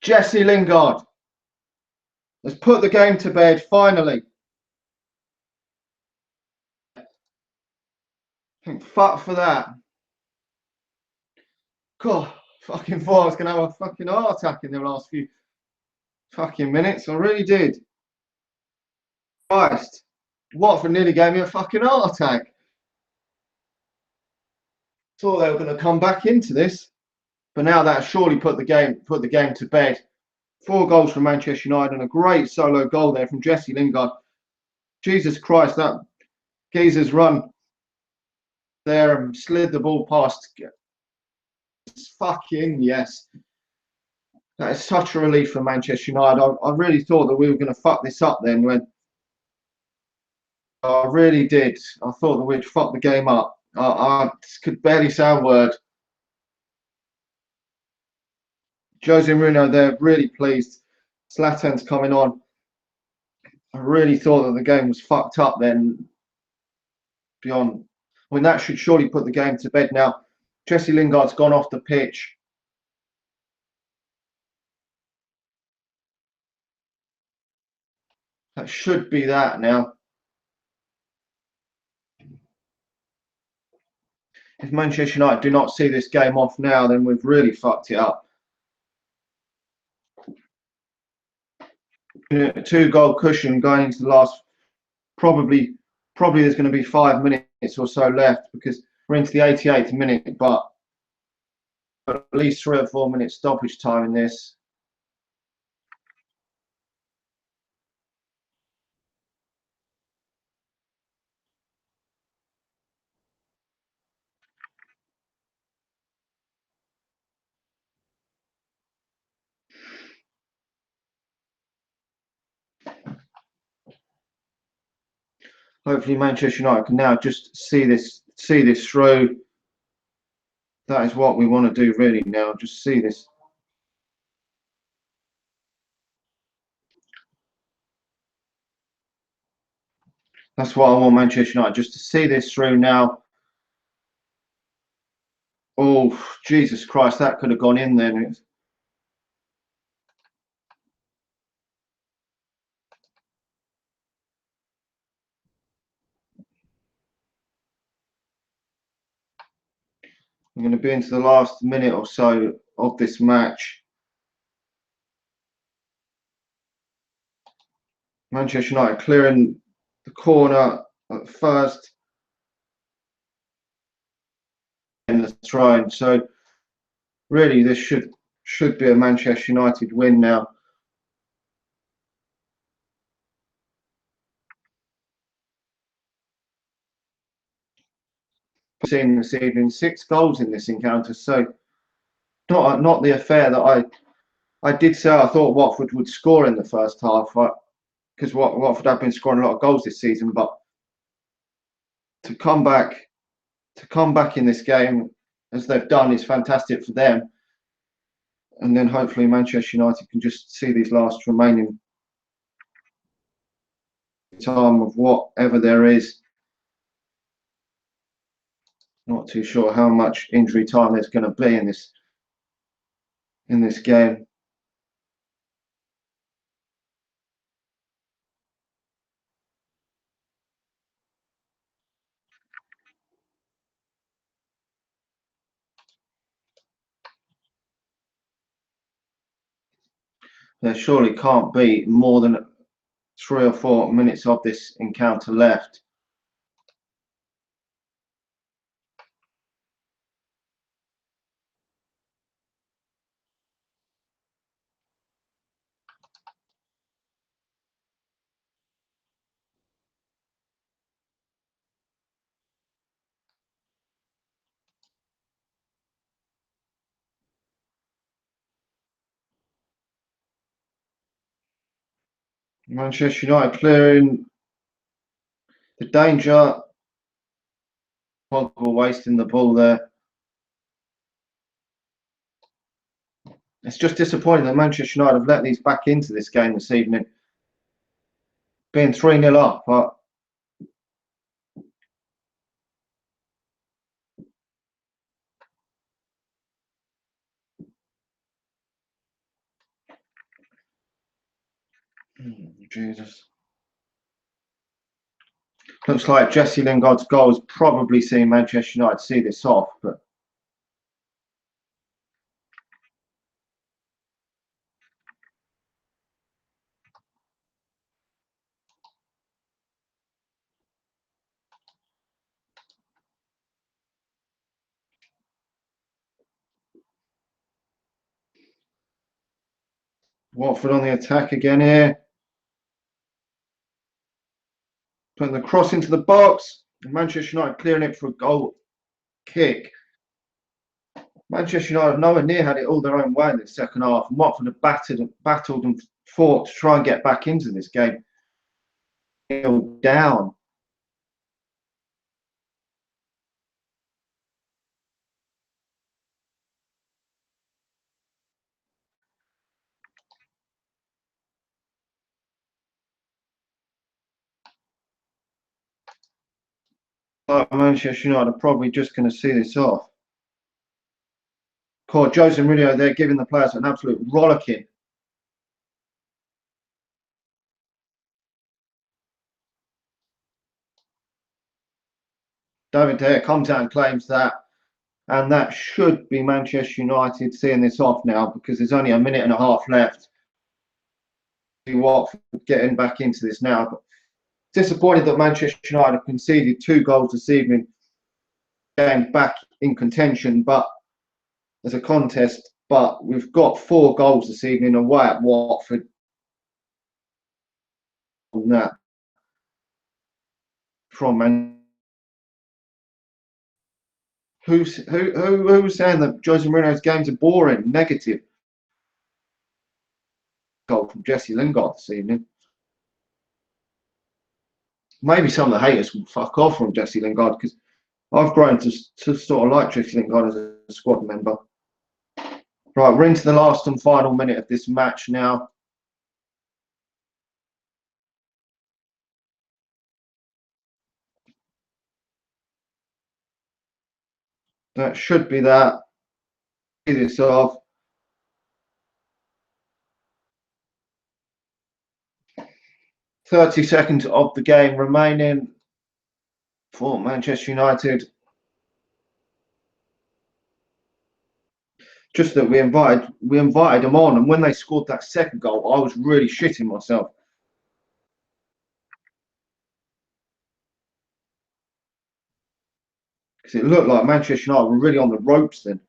Jesse Lingard has put the game to bed finally. Fuck for that. God, fucking thought I was going to have a fucking heart attack in the last few fucking minutes. I really did. Christ. Watford nearly gave me a fucking heart attack. Thought they were going to come back into this. But now that has surely put the game to bed. 4 goals from Manchester United and a great solo goal there from Jesse Lingard. Jesus Christ, that geezer's run there and slid the ball past. Fucking yes. That is such a relief for Manchester United. I really thought that we were going to fuck this up then. When I really did. I thought that we'd fuck the game up. I could barely say a word. Jose Mourinho, they're really pleased. Zlatan's coming on. I really thought that the game was fucked up then. Beyond, I mean, that should surely put the game to bed now. Jesse Lingard's gone off the pitch. That should be that now. If Manchester United do not see this game off now, then we've really fucked it up. 2-goal cushion going into the last, probably there's going to be 5 minutes or so left because we're into the 88th minute, but at least 3 or 4 minutes stoppage time in this. Hopefully Manchester United can now just see this through. That is what we want to do really now, just see this. That's what I want Manchester United, just to see this through now. Oh, Jesus Christ, that could have gone in then. I'm going to be into the last minute or so of this match. Manchester United clearing the corner at first in the throne. So really, this should be a Manchester United win now. Seen this evening 6 goals in this encounter, so not the affair that I did say I thought Watford would score in the first half, because Watford have been scoring a lot of goals this season, but to come back in this game as they've done is fantastic for them. And then hopefully Manchester United can just see these last remaining time of whatever there is. Not too sure how much injury time there's going to be in this game. There surely can't be more than 3 or 4 minutes of this encounter left. Manchester United clearing the danger. Pogba wasting the ball there. It's just disappointing that Manchester United have let these back into this game this evening. Being 3-0 up, but Jesus. Looks like Jesse Lingard's goal has probably seen Manchester United see this off, but Watford on the attack again here. Putting the cross into the box. Manchester United clearing it for a goal kick. Manchester United nowhere near had it all their own way in the second half. And Watford have battled and fought to try and get back into this game. Down. Manchester United are probably just going to see this off. Jose Mourinho, they're giving the players an absolute rollicking. David De Gea comes out and claims that, and that should be Manchester United seeing this off now because there's only a minute and a half left. Watford getting back into this now, but disappointed that Manchester United have conceded 2 goals this evening, getting back in contention, but as a contest. But we've got 4 goals this evening away at Watford. That from Man. Who's saying that Jose Mourinho's games are boring? Negative. Goal from Jesse Lingard this evening. Maybe some of the haters will fuck off from Jesse Lingard because I've grown to sort of like Jesse Lingard as a squad member. Right, we're into the last and final minute of this match now. That should be that. See this off. 30 seconds of the game remaining for Manchester United. Just that we invited them on, and when they scored that second goal, I was really shitting myself. Because it looked like Manchester United were really on the ropes then.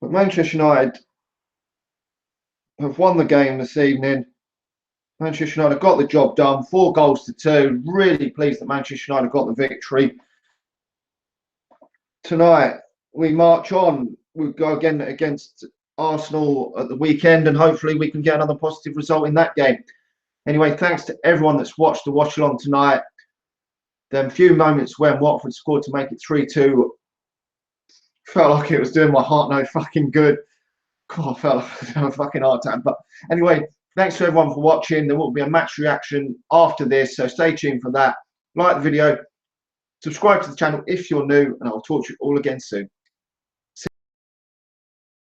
But Manchester United have won the game this evening. Manchester United got the job done, 4 goals to 2. Really pleased that Manchester United got the victory. Tonight, we march on. We'll go again against Arsenal at the weekend, and hopefully we can get another positive result in that game. Anyway, thanks to everyone that's watched the watch along tonight. Them few moments when Watford scored to make it 3-2 felt like it was doing my heart no fucking good. God, I felt like I was having a fucking heart attack. But anyway, thanks to everyone for watching. There will be a match reaction after this, so stay tuned for that. Like the video, subscribe to the channel if you're new, and I'll talk to you all again soon.